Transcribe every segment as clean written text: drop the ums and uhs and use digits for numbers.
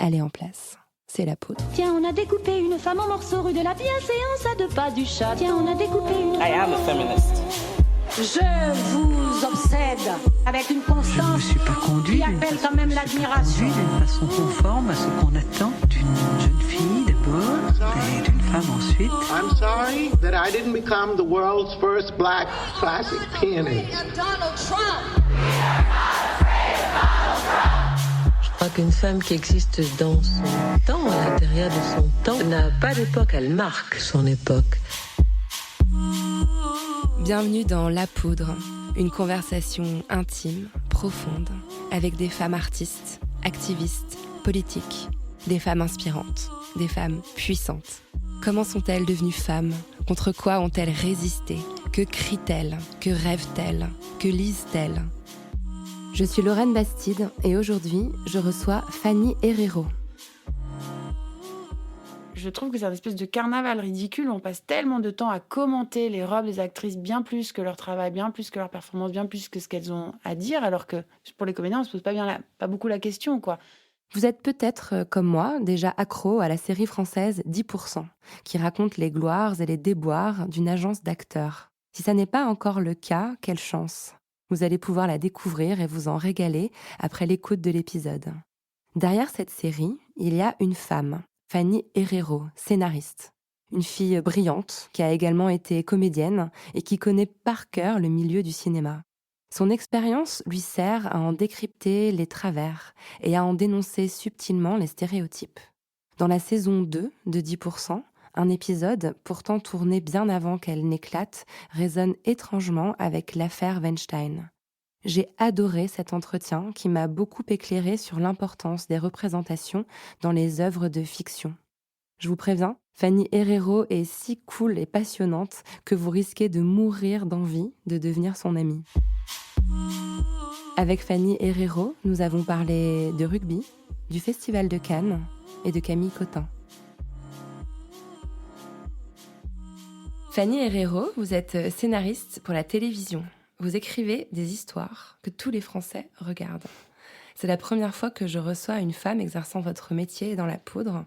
elle est en place. C'est la poudre. Tiens, on a découpé une femme en morceaux rue de la bienséance à 2 pas du chat. Tiens, on a découpé une... I am a feminist. Je vous obsède avec une constance Je ne suis pas conduit qui appelle quand même l'admiration. d'une façon conforme à ce qu'on attend d'une jeune fille d'abord et d'une femme ensuite. I'm sorry that I didn't become the world's first black classic pianist. Je crois qu'une femme qui existe dans son temps, à l'intérieur de son temps, n'a pas d'époque, elle marque son époque. Bienvenue dans La Poudre, une conversation intime, profonde, avec des femmes artistes, activistes, politiques, des femmes inspirantes, des femmes puissantes. Comment sont-elles devenues femmes ? Contre quoi ont-elles résisté ? Que crient-elles ? Que rêvent-elles ? Que lisent-elles ? Je suis Lorraine Bastide et aujourd'hui, je reçois Fanny Herrero. Je trouve que c'est une espèce de carnaval ridicule. On passe tellement de temps à commenter les robes des actrices bien plus que leur travail, bien plus que leur performance, bien plus que ce qu'elles ont à dire, alors que pour les comédiens, on se pose pas beaucoup la question, quoi. Vous êtes peut-être, comme moi, déjà accro à la série française 10%, qui raconte les gloires et les déboires d'une agence d'acteurs. Si ça n'est pas encore le cas, quelle chance ! Vous allez pouvoir la découvrir et vous en régaler après l'écoute de l'épisode. Derrière cette série, il y a une femme, Fanny Herrero, scénariste. Une fille brillante qui a également été comédienne et qui connaît par cœur le milieu du cinéma. Son expérience lui sert à en décrypter les travers et à en dénoncer subtilement les stéréotypes. Dans la saison 2 de 10%, un épisode, pourtant tourné bien avant qu'elle n'éclate, résonne étrangement avec l'affaire Weinstein. J'ai adoré cet entretien qui m'a beaucoup éclairé sur l'importance des représentations dans les œuvres de fiction. Je vous préviens, Fanny Herrero est si cool et passionnante que vous risquez de mourir d'envie de devenir son amie. Avec Fanny Herrero, nous avons parlé de rugby, du Festival de Cannes et de Camille Cottin. Fanny Herrero, vous êtes scénariste pour la télévision. Vous écrivez des histoires que tous les Français regardent. C'est la première fois que je reçois une femme exerçant votre métier dans la poudre.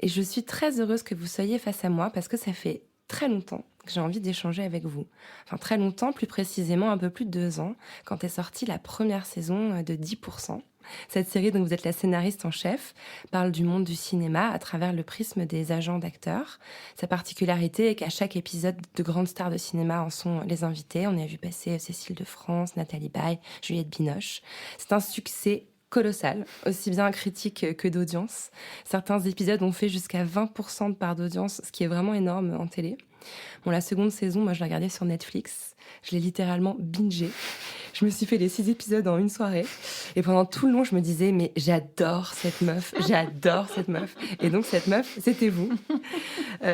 Et je suis très heureuse que vous soyez face à moi parce que ça fait très longtemps que j'ai envie d'échanger avec vous. Enfin, très longtemps, plus précisément un peu plus de 2 ans, quand est sortie la première saison de 10%. Cette série dont vous êtes la scénariste en chef parle du monde du cinéma à travers le prisme des agents d'acteurs. Sa particularité est qu'à chaque épisode, de grandes stars de cinéma en sont les invités. On a vu passer Cécile de France, Nathalie Baye, Juliette Binoche. C'est un succès colossal, aussi bien critique que d'audience. Certains épisodes ont fait jusqu'à 20% de part d'audience, ce qui est vraiment énorme en télé. Bon, la seconde saison, moi je l'ai regardée sur Netflix. Je l'ai littéralement bingée. Je me suis fait les 6 épisodes en une soirée. Et pendant tout le long, je me disais, mais j'adore cette meuf, j'adore cette meuf. Et donc cette meuf, c'était vous.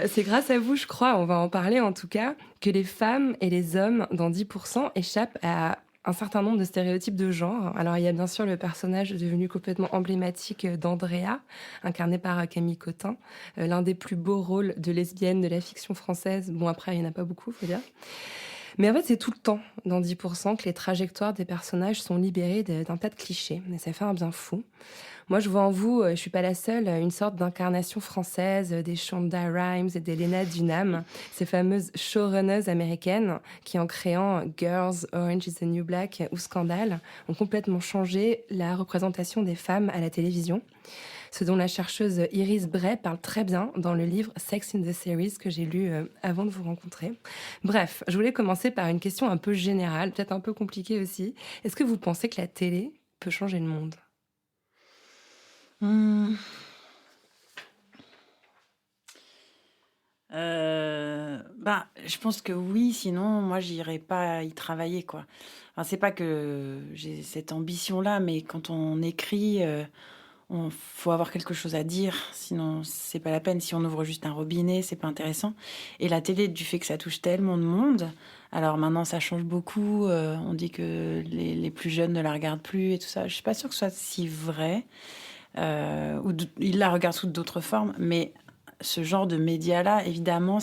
C'est grâce à vous, je crois, on va en parler en tout cas, que les femmes et les hommes dans 10% échappent à un certain nombre de stéréotypes de genre. Alors, il y a bien sûr le personnage devenu complètement emblématique d'Andrea, incarné par Camille Cottin, l'un des plus beaux rôles de lesbienne de la fiction française. Bon, après, il n'y en a pas beaucoup, faut dire. Mais en fait, c'est tout le temps, dans 10%, que les trajectoires des personnages sont libérées d'un tas de clichés. Et ça fait un bien fou. Moi, je vois en vous, je suis pas la seule, une sorte d'incarnation française des Shonda Rhimes et d'Elena Dunham, ces fameuses showrunners américaines qui, en créant Girls, Orange is the New Black ou Scandale, ont complètement changé la représentation des femmes à la télévision. Ce dont la chercheuse Iris Bray parle très bien dans le livre Sex in the Series que j'ai lu avant de vous rencontrer. Bref, je voulais commencer par une question un peu générale, peut-être un peu compliquée aussi. Est-ce que vous pensez que la télé peut changer le monde ? Je pense que oui, sinon moi j'irais pas y travailler, quoi. Enfin, c'est pas que j'ai cette ambition-là, mais quand on écrit, faut avoir quelque chose à dire, sinon c'est pas la peine. Si on ouvre juste un robinet, c'est pas intéressant. Et la télé, du fait que ça touche tellement de monde, alors maintenant ça change beaucoup. On dit que les plus jeunes ne la regardent plus et tout ça. Je suis pas sûre que ce soit si vrai. Ils la regardent sous d'autres formes, mais ce genre de médias-là, évidemment,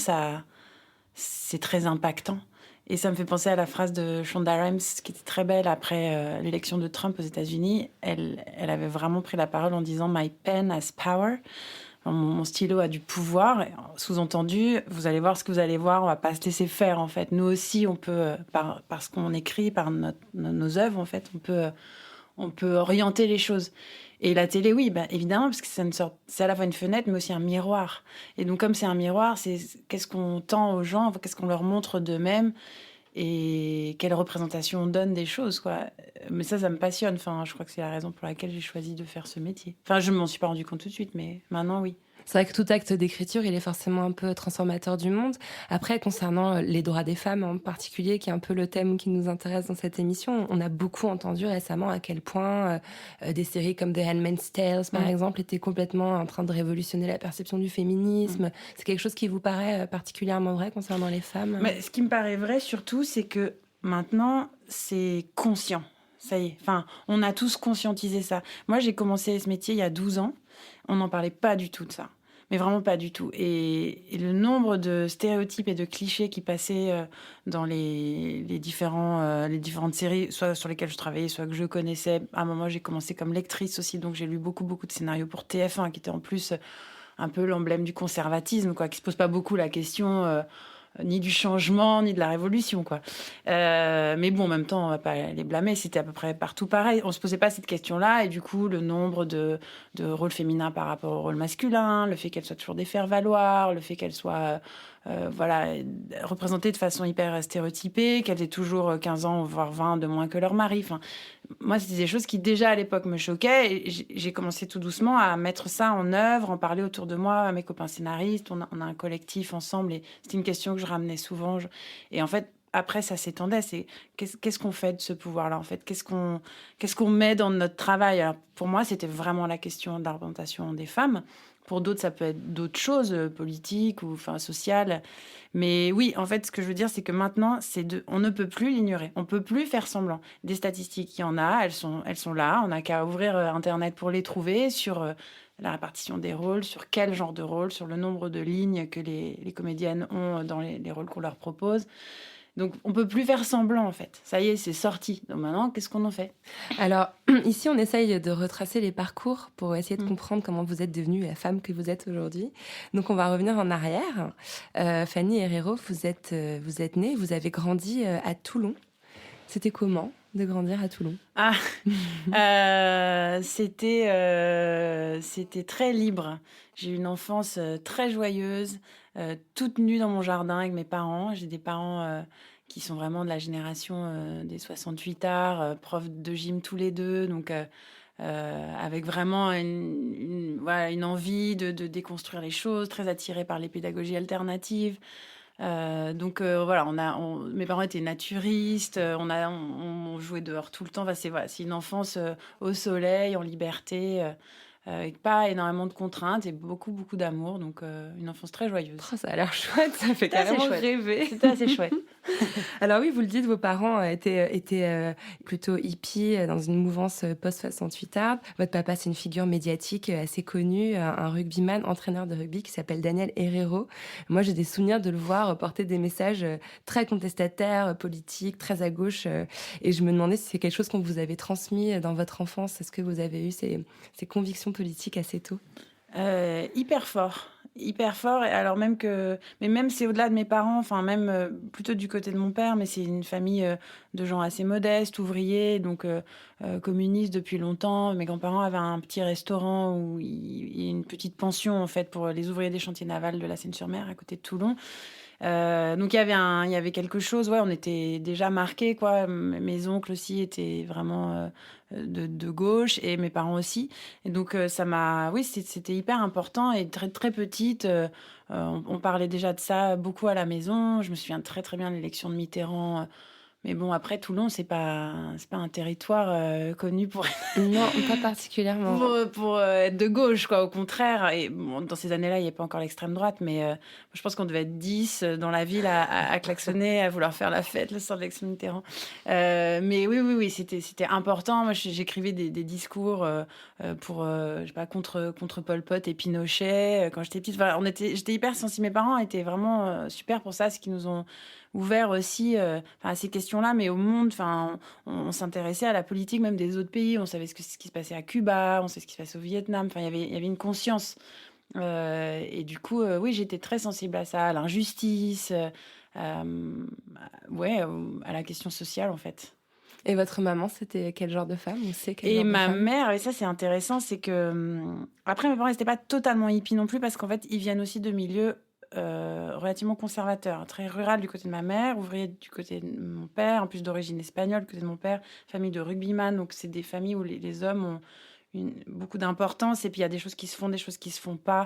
c'est très impactant. Et ça me fait penser à la phrase de Shonda Rhimes, qui était très belle après l'élection de Trump aux États-Unis. Elle avait vraiment pris la parole en disant « My pen has power ». Mon stylo a du pouvoir. Et sous-entendu, vous allez voir ce que vous allez voir, on va pas se laisser faire, en fait. Nous aussi, on peut, par ce qu'on écrit, par nos œuvres, en fait, on peut orienter les choses. Et la télé, oui, bah, évidemment, parce que c'est à la fois une fenêtre, mais aussi un miroir. Et donc, comme c'est un miroir, c'est qu'est-ce qu'on tend aux gens, qu'est-ce qu'on leur montre d'eux-mêmes et quelle représentation on donne des choses, quoi. Mais ça me passionne. Enfin, je crois que c'est la raison pour laquelle j'ai choisi de faire ce métier. Enfin, je m'en suis pas rendu compte tout de suite, mais maintenant, oui. C'est vrai que tout acte d'écriture, il est forcément un peu transformateur du monde. Après, concernant les droits des femmes en particulier, qui est un peu le thème qui nous intéresse dans cette émission, on a beaucoup entendu récemment à quel point des séries comme The Handmaid's Tale, par exemple, étaient complètement en train de révolutionner la perception du féminisme. C'est quelque chose qui vous paraît particulièrement vrai concernant les femmes? Mais ce qui me paraît vrai, surtout, c'est que maintenant, c'est conscient. Ça y est. Enfin, on a tous conscientisé ça. Moi, j'ai commencé ce métier il y a 12 ans. On n'en parlait pas du tout de ça. Mais vraiment pas du tout. Et le nombre de stéréotypes et de clichés qui passaient dans les différentes séries, soit sur lesquelles je travaillais, soit que je connaissais. À un moment, j'ai commencé comme lectrice aussi, donc j'ai lu beaucoup de scénarios pour TF1, qui était en plus un peu l'emblème du conservatisme, quoi, qui se pose pas beaucoup la question ni du changement, ni de la révolution, quoi. Mais bon, en même temps, on va pas les blâmer, c'était à peu près partout pareil. On se posait pas cette question-là, et du coup, le nombre de rôles féminins par rapport au rôle masculin, le fait qu'elles soient toujours des faire-valoir, le fait qu'elles soient représentées de façon hyper stéréotypée, qu'elles aient toujours 15 ans, voire 20 de moins que leur mari. Enfin, moi, c'était des choses qui, déjà, à l'époque, me choquaient, et j'ai commencé tout doucement à mettre ça en œuvre, en parler autour de moi, à mes copains scénaristes. On a un collectif ensemble, et c'était une question que je ramenais souvent. Et en fait, après, ça s'étendait. C'est qu'est-ce qu'on fait de ce pouvoir-là, en fait? Qu'est-ce qu'on met dans notre travail? Alors, pour moi, c'était vraiment la question de la représentation des femmes. Pour d'autres, ça peut être d'autres choses, politiques ou sociales. Mais oui, en fait, ce que je veux dire, c'est que maintenant, on ne peut plus l'ignorer. On ne peut plus faire semblant. Des statistiques, il y en a, elles sont là. On n'a qu'à ouvrir Internet pour les trouver, sur la répartition des rôles, sur quel genre de rôle, sur le nombre de lignes que les comédiennes ont dans les rôles qu'on leur propose. Donc, on peut plus faire semblant, en fait. Ça y est, c'est sorti. Donc maintenant, qu'est-ce qu'on en fait? Alors, ici, on essaye de retracer les parcours pour essayer de comprendre comment vous êtes devenue la femme que vous êtes aujourd'hui. Donc, on va revenir en arrière. Fanny Herrero, vous êtes née, vous avez grandi à Toulon. C'était comment de grandir à Toulon? C'était très libre. J'ai eu une enfance très joyeuse, toute nue dans mon jardin avec mes parents. J'ai des parents qui sont vraiment de la génération des 68 arts, profs de gym tous les deux, donc avec vraiment une envie de déconstruire les choses, très attirés par les pédagogies alternatives. Donc voilà, mes parents étaient naturistes, on jouait dehors tout le temps. C'est une enfance au soleil, en liberté, avec pas énormément de contraintes et beaucoup d'amour. Donc une enfance très joyeuse. Oh, ça a l'air chouette, ça fait carrément rêver. C'était assez chouette. Alors oui, vous le dites, vos parents étaient plutôt hippies dans une mouvance post-68 art. Votre papa, c'est une figure médiatique assez connue, un rugbyman, entraîneur de rugby qui s'appelle Daniel Herrero. Moi, j'ai des souvenirs de le voir porter des messages très contestataires, politiques, très à gauche. Et je me demandais si c'est quelque chose qu'on vous avait transmis dans votre enfance. Est-ce que vous avez eu ces convictions politiques assez tôt? Hyper fort, et alors même c'est au-delà de mes parents, enfin même plutôt du côté de mon père, mais c'est une famille de gens assez modestes, ouvriers, donc communistes depuis longtemps. Mes grands-parents avaient un petit restaurant où il y a une petite pension en fait pour les ouvriers des chantiers navals de la Seine-sur-Mer à côté de Toulon. Donc il y avait quelque chose, on était déjà marqués, quoi. Mes oncles aussi étaient vraiment de gauche, et mes parents aussi. Et donc c'était hyper important, et très très petite, on parlait déjà de ça beaucoup à la maison. Je me souviens très très bien de l'élection de Mitterrand. Mais bon, après, Toulon, c'est pas un territoire connu pour Non, pas particulièrement. pour être de gauche, quoi. Au contraire. Et bon, dans ces années-là, il n'y avait pas encore l'extrême droite, mais je pense qu'on devait être 10 dans la ville à klaxonner, à vouloir faire la fête le soir de l'élection de Mitterrand. Mais oui, c'était important. Moi, j'écrivais des discours pour, je sais pas, contre Pol Pot et Pinochet quand j'étais petite. Enfin, j'étais hyper sensible. Mes parents étaient vraiment super pour ça, ce qui nous ont ouvert aussi à ces questions-là, mais au monde. Enfin, on s'intéressait à la politique même des autres pays. On savait ce qui se passait à Cuba, on savait ce qui se passait au Vietnam. Enfin, il y avait une conscience. Et du coup, oui, j'étais très sensible à ça, à l'injustice, ouais, à la question sociale, en fait. Et votre maman, c'était quel genre de femme? Et ma mère, et ça c'est intéressant, c'est que après mes parents n'étaient pas totalement hippies non plus parce qu'en fait ils viennent aussi de milieux relativement conservateurs, très rural du côté de ma mère, ouvrier du côté de mon père, en plus d'origine espagnole du côté de mon père, famille de rugbyman, donc c'est des familles où les hommes ont beaucoup d'importance et puis il y a des choses qui se font, des choses qui se font pas.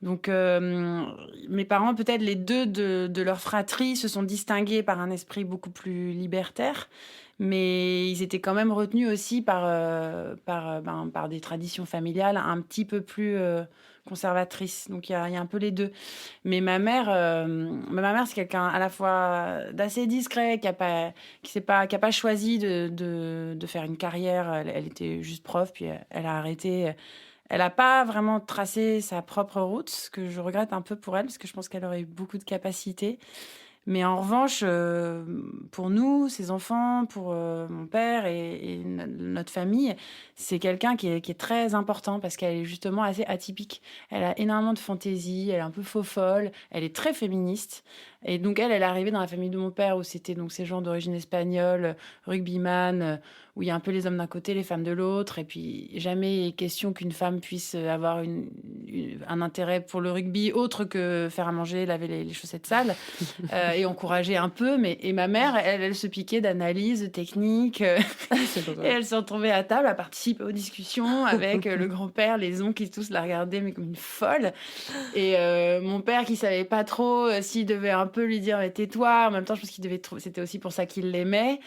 Donc mes parents, peut-être les deux de leur fratrie, se sont distingués par un esprit beaucoup plus libertaire, mais ils étaient quand même retenus aussi par des traditions familiales un petit peu plus conservatrices. Donc il y a un peu les deux. Mais ma mère, c'est quelqu'un à la fois d'assez discret, qui a pas choisi de faire une carrière. Elle était juste prof, puis elle a arrêté. Elle n'a pas vraiment tracé sa propre route, ce que je regrette un peu pour elle, parce que je pense qu'elle aurait eu beaucoup de capacités. Mais en revanche, pour nous, ses enfants, pour mon père et notre famille, c'est quelqu'un qui est très important parce qu'elle est justement assez atypique. Elle a énormément de fantaisie, elle est un peu faux-folle, elle est très féministe. Et donc, elle est arrivée dans la famille de mon père où c'était donc ces gens d'origine espagnole, rugbyman, où il y a un peu les hommes d'un côté, les femmes de l'autre. Et puis, jamais question qu'une femme puisse avoir un intérêt pour le rugby autre que faire à manger, laver les chaussettes sales et encourager un peu. Et ma mère, elle se piquait d'analyse, de technique. Et elle se retrouvait à table à participer aux discussions avec le grand-père, les oncles qui tous la regardaient, mais comme une folle. Et mon père qui savait pas trop s'il devait un peu lui dire mais tais-toi. En même temps, je pense c'était aussi pour ça qu'il l'aimait.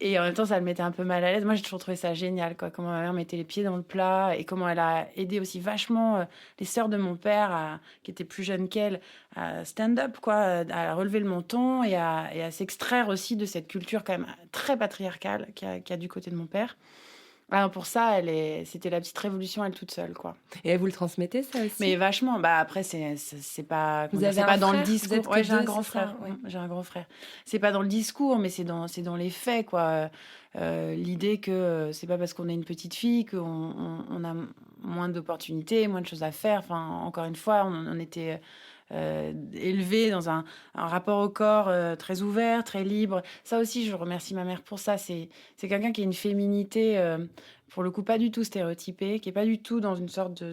Et en même temps, ça le mettait un peu mal à l'aise. Moi, j'ai toujours trouvé ça génial, quoi. Comment ma mère mettait les pieds dans le plat et comment elle a aidé aussi vachement les sœurs de mon père, qui étaient plus jeunes qu'elle, à stand-up, quoi, à relever le menton et à s'extraire aussi de cette culture quand même très patriarcale qu'il y a du côté de mon père. Alors pour ça, c'était la petite révolution, elle toute seule, quoi. Et vous le transmettez, ça aussi? Mais vachement. Bah après, c'est pas. Vous avez c'est un pas dans frère? le discours. Ouais, J'ai un grand frère. Ouais. J'ai un grand frère. C'est pas dans le discours, mais c'est dans les faits, quoi. L'idée que c'est pas parce qu'on est une petite fille qu'on a moins d'opportunités, moins de choses à faire. Enfin, encore une fois, on était élevés dans un rapport au corps très ouvert, très libre. Ça aussi, je remercie ma mère pour ça. C'est quelqu'un qui a une féminité, pour le coup, pas du tout stéréotypée, qui est pas du tout dans une sorte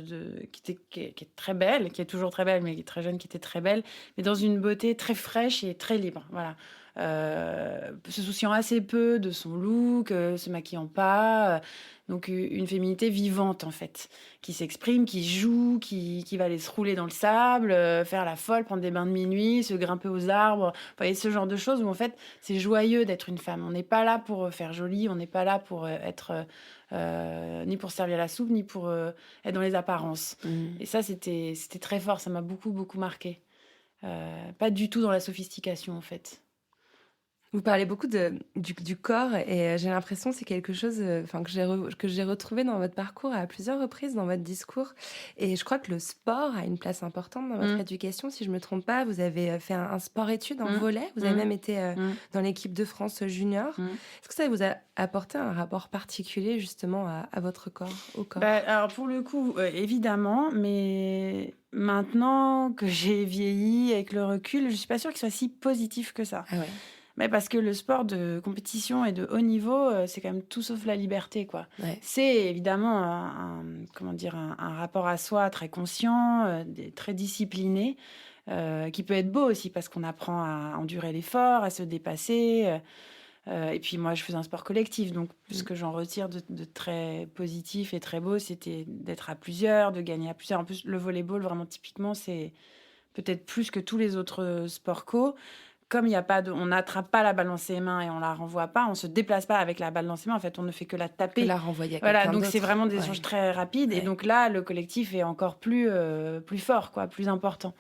qui est très belle, qui est toujours très belle, mais qui est très jeune, qui était très belle, mais dans une beauté très fraîche et très libre. Voilà. Se souciant assez peu de son look, se maquillant pas. Donc une féminité vivante en fait, qui s'exprime, qui joue, qui va aller se rouler dans le sable, faire la folle, prendre des bains de minuit, se grimper aux arbres, enfin, ce genre de choses où en fait c'est joyeux d'être une femme. On n'est pas là pour faire jolie, on n'est pas là pour être ni pour servir la soupe, ni pour être dans les apparences. Et ça c'était très fort, ça m'a beaucoup marqué. Pas du tout dans la sophistication en fait. Vous parlez beaucoup du corps et j'ai l'impression que c'est quelque chose que j'ai retrouvé dans votre parcours à plusieurs reprises dans votre discours. Et je crois que le sport a une place importante dans votre éducation. Si je ne me trompe pas, vous avez fait un sport-études en volley. Vous avez même été dans l'équipe de France junior. Est-ce que ça vous a apporté un rapport particulier justement à votre corps, au corps? Alors pour le coup, évidemment, mais maintenant que j'ai vieilli avec le recul, je ne suis pas sûre qu'il soit si positif que ça. Ah ouais. Mais parce que le sport de compétition et de haut niveau, c'est quand même tout sauf la liberté, quoi. Ouais. C'est évidemment un rapport à soi très conscient, très discipliné, qui peut être beau aussi parce qu'on apprend à endurer l'effort, à se dépasser. Et puis moi, je faisais un sport collectif, donc ce que j'en retire de très positif et très beau, c'était d'être à plusieurs, de gagner à plusieurs. En plus, le volleyball, vraiment typiquement, c'est peut-être plus que tous les autres sports co. comme il y a pas on n'attrape pas la balle dans ses mains et on la renvoie pas, on se déplace pas avec la balle dans ses mains. En fait, on ne fait que la taper. Que la renvoyer à Voilà, quelqu'un donc d'autre. c'est vraiment des échanges très rapides. Et donc là, le collectif est encore plus fort, quoi, plus important.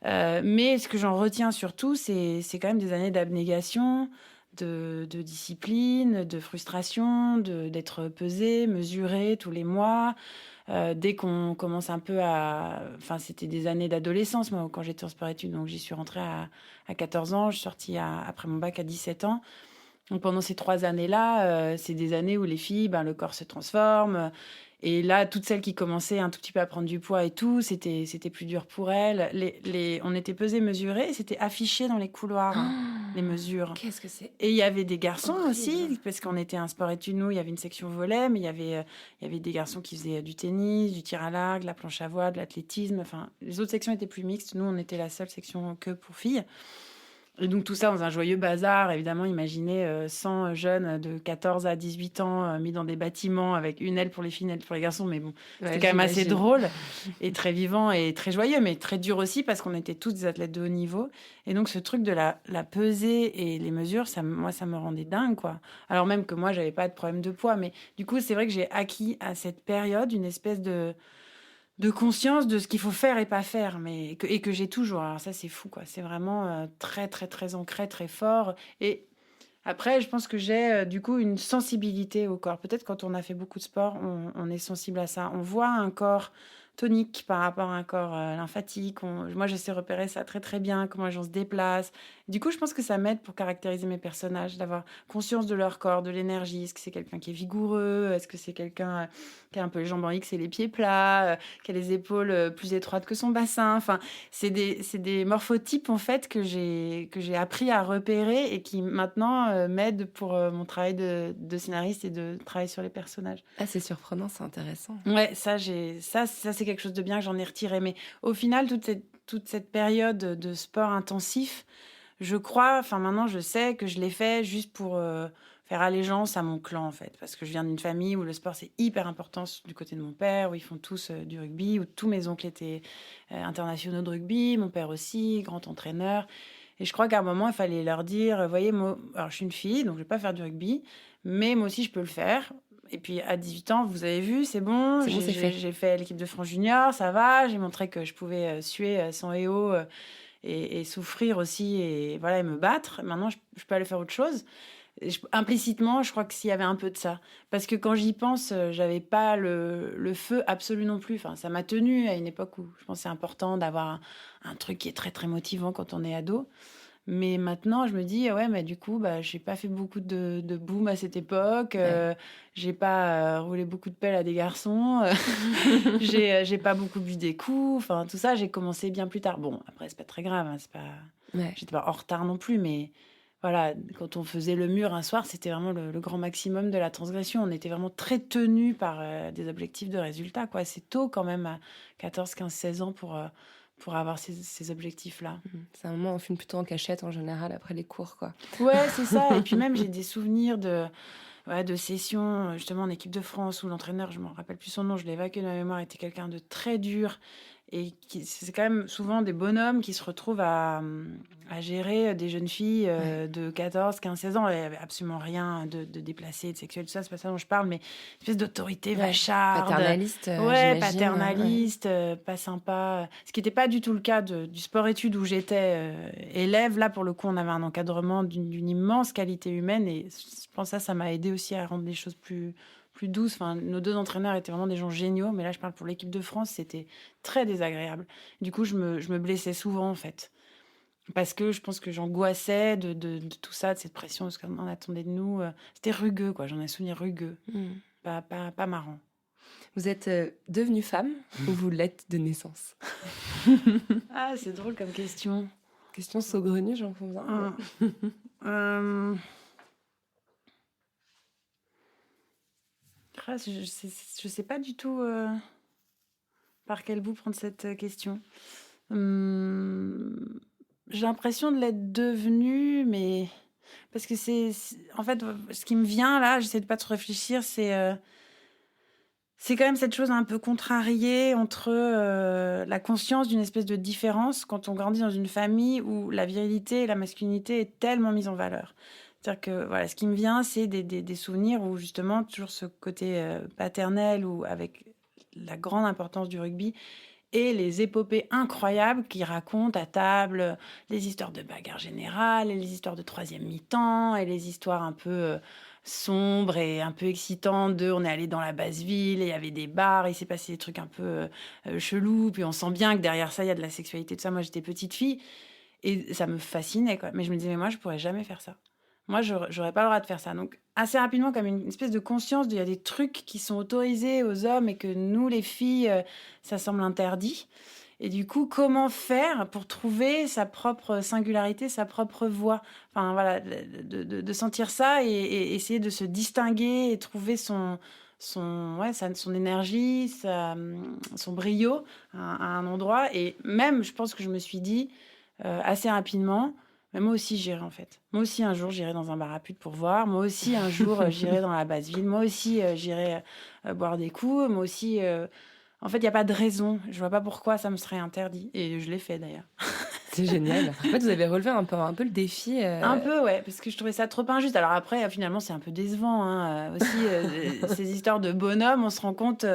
Mais ce que j'en retiens surtout, c'est quand même des années d'abnégation, de discipline, de frustration, d'être pesé, mesuré tous les mois. Dès qu'on commence un peu à... Enfin, c'était des années d'adolescence, moi, quand j'étais en sport-études. Donc, j'y suis rentrée à 14 ans. Je suis sortie après mon bac à 17 ans. Donc, pendant ces 3 années-là, c'est des années où les filles, le corps se transforme. Et là, toutes celles qui commençaient un tout petit peu à prendre du poids et tout, c'était plus dur pour elles. On était pesées, mesurées, et c'était affiché dans les couloirs, les mesures. Qu'est-ce que c'est? Et il y avait des garçons horrible. aussi, parce qu'on était un sport-études, nous, il y avait une section volley, mais il y avait des garçons qui faisaient du tennis, du tir à l'arc, de la planche à voile, de l'athlétisme. Enfin, les autres sections étaient plus mixtes. Nous, on était la seule section que pour filles. Et donc tout ça dans un joyeux bazar, évidemment, imaginez 100 jeunes de 14 à 18 ans mis dans des bâtiments avec une aile pour les filles, une aile pour les garçons, mais bon, c'était quand même assez drôle et très vivant et très joyeux, mais très dur aussi parce qu'on était tous des athlètes de haut niveau. Et donc ce truc de la pesée et les mesures, ça me rendait dingue, quoi. Alors même que moi, j'avais pas de problème de poids, mais du coup, c'est vrai que j'ai acquis à cette période une espèce de conscience de ce qu'il faut faire et pas faire, et que j'ai toujours. Alors ça, c'est fou, quoi. C'est vraiment très, très, très ancré, très fort. Et après, je pense que j'ai du coup une sensibilité au corps. Peut-être quand on a fait beaucoup de sport, on est sensible à ça. On voit un corps tonique par rapport à un corps lymphatique. Moi, je sais repérer ça très, très bien, comment les gens se déplacent. Du coup, je pense que ça m'aide pour caractériser mes personnages, d'avoir conscience de leur corps, de l'énergie. Est-ce que c'est quelqu'un qui est vigoureux? Est-ce que c'est quelqu'un qui a un peu les jambes en X et les pieds plats, qui a les épaules plus étroites que son bassin? Enfin, c'est des morphotypes, en fait, que j'ai appris à repérer et qui, maintenant, m'aident pour mon travail de scénariste et de travail sur les personnages. Ah, c'est surprenant, c'est intéressant. Ouais, ça c'est quelque chose de bien que j'en ai retiré. Mais au final, toute cette période de sport intensif, je crois, enfin maintenant je sais que je l'ai fait juste pour faire allégeance à mon clan, en fait. Parce que je viens d'une famille où le sport c'est hyper important du côté de mon père, où ils font tous du rugby, où tous mes oncles étaient internationaux de rugby, mon père aussi, grand entraîneur. Et je crois qu'à un moment, il fallait leur dire, voyez, moi, alors je suis une fille, donc je vais pas faire du rugby, mais moi aussi je peux le faire. Et puis à 18 ans, vous avez vu, c'est bon. C'est bon, c'est fait. J'ai fait l'équipe de France junior, ça va. J'ai montré que je pouvais suer sans EO et souffrir aussi et voilà, et me battre. Maintenant, je peux aller faire autre chose. Implicitement, je crois que s'il y avait un peu de ça. Parce que quand j'y pense, j'avais pas le feu absolu non plus. Enfin, ça m'a tenue à une époque où je pense que c'est important d'avoir un truc qui est très, très motivant quand on est ado. Mais maintenant, je me dis, ouais, mais du coup, j'ai pas fait beaucoup de boom à cette époque. J'ai pas roulé beaucoup de pelles à des garçons. J'ai pas beaucoup bu des coups. Enfin, tout ça, j'ai commencé bien plus tard. Bon, après, c'est pas très grave. Hein, j'étais pas en retard non plus, mais voilà, quand on faisait le mur un soir, c'était vraiment le grand maximum de la transgression. On était vraiment très tenus par des objectifs de résultats, quoi. C'est tôt quand même, à 14, 15, 16 ans pour avoir ces objectifs-là. C'est un moment où on fume plutôt en cachette en général après les cours, quoi. Ouais, c'est ça. Et puis même, j'ai des souvenirs de sessions, justement, en équipe de France, où l'entraîneur, je ne me rappelle plus son nom, je l'ai évacué de ma mémoire, était quelqu'un de très dur. Et c'est quand même souvent des bonhommes qui se retrouvent à gérer des jeunes filles de 14, 15, 16 ans. Il n'y avait absolument rien de déplacé, de sexuel, tout ça, c'est pas ça dont je parle, mais une espèce d'autorité vacharde. Paternaliste, paternaliste, pas sympa. Ce qui n'était pas du tout le cas du sport-études où j'étais élève. Là, pour le coup, on avait un encadrement d'une immense qualité humaine et je pense que ça m'a aidé aussi à rendre les choses plus douces. Enfin, nos 2 entraîneurs étaient vraiment des gens géniaux, mais là, je parle pour l'équipe de France, c'était très désagréable. Du coup, je me blessais souvent, en fait. Parce que je pense que j'angoissais de tout ça, de cette pression, de ce qu'on attendait de nous. C'était rugueux, quoi. J'en ai un souvenir rugueux. Pas marrant. Vous êtes devenue femme ou vous l'êtes de naissance? Ah, c'est drôle comme question. Question saugrenue, j'en conviens. Je sais pas du tout par quel bout prendre cette question. J'ai l'impression de l'être devenue, mais parce que en fait, ce qui me vient là, j'essaie de pas trop réfléchir, c'est C'est quand même cette chose un peu contrariée entre la conscience d'une espèce de différence quand on grandit dans une famille où la virilité et la masculinité est tellement mise en valeur. C'est-à-dire que voilà, ce qui me vient, c'est des souvenirs où justement toujours ce côté paternel ou avec la grande importance du rugby et les épopées incroyables qu'ils racontent à table, les histoires de bagarre générale, et les histoires de troisième mi-temps, et les histoires un peu sombres et un peu excitantes de on est allé dans la basse ville et il y avait des bars, il s'est passé des trucs un peu chelous, puis on sent bien que derrière ça, il y a de la sexualité, tout ça. Moi, j'étais petite fille et ça me fascinait, quoi. Mais je me disais, mais moi, je pourrais jamais faire ça. Moi, j'aurais pas le droit de faire ça. Donc, assez rapidement, comme une espèce de conscience il y a des trucs qui sont autorisés aux hommes et que nous, les filles, ça semble interdit. Et du coup, comment faire pour trouver sa propre singularité, sa propre voix? Enfin, voilà, de sentir ça et essayer de se distinguer et trouver son énergie, son brio à un endroit. Et même, je pense que je me suis dit assez rapidement, mais moi aussi j'irai en fait. Moi aussi un jour j'irai dans un bar à pute pour voir. Moi aussi un jour j'irai dans la basse ville. Moi aussi j'irai boire des coups. Moi aussi, en fait, il y a pas de raison. Je vois pas pourquoi ça me serait interdit. Et je l'ai fait d'ailleurs. C'est génial. En fait, vous avez relevé un peu le défi. Un peu, ouais, parce que je trouvais ça trop injuste. Alors après, finalement, c'est un peu décevant. Hein. Aussi, ces histoires de bonhommes, on se rend compte...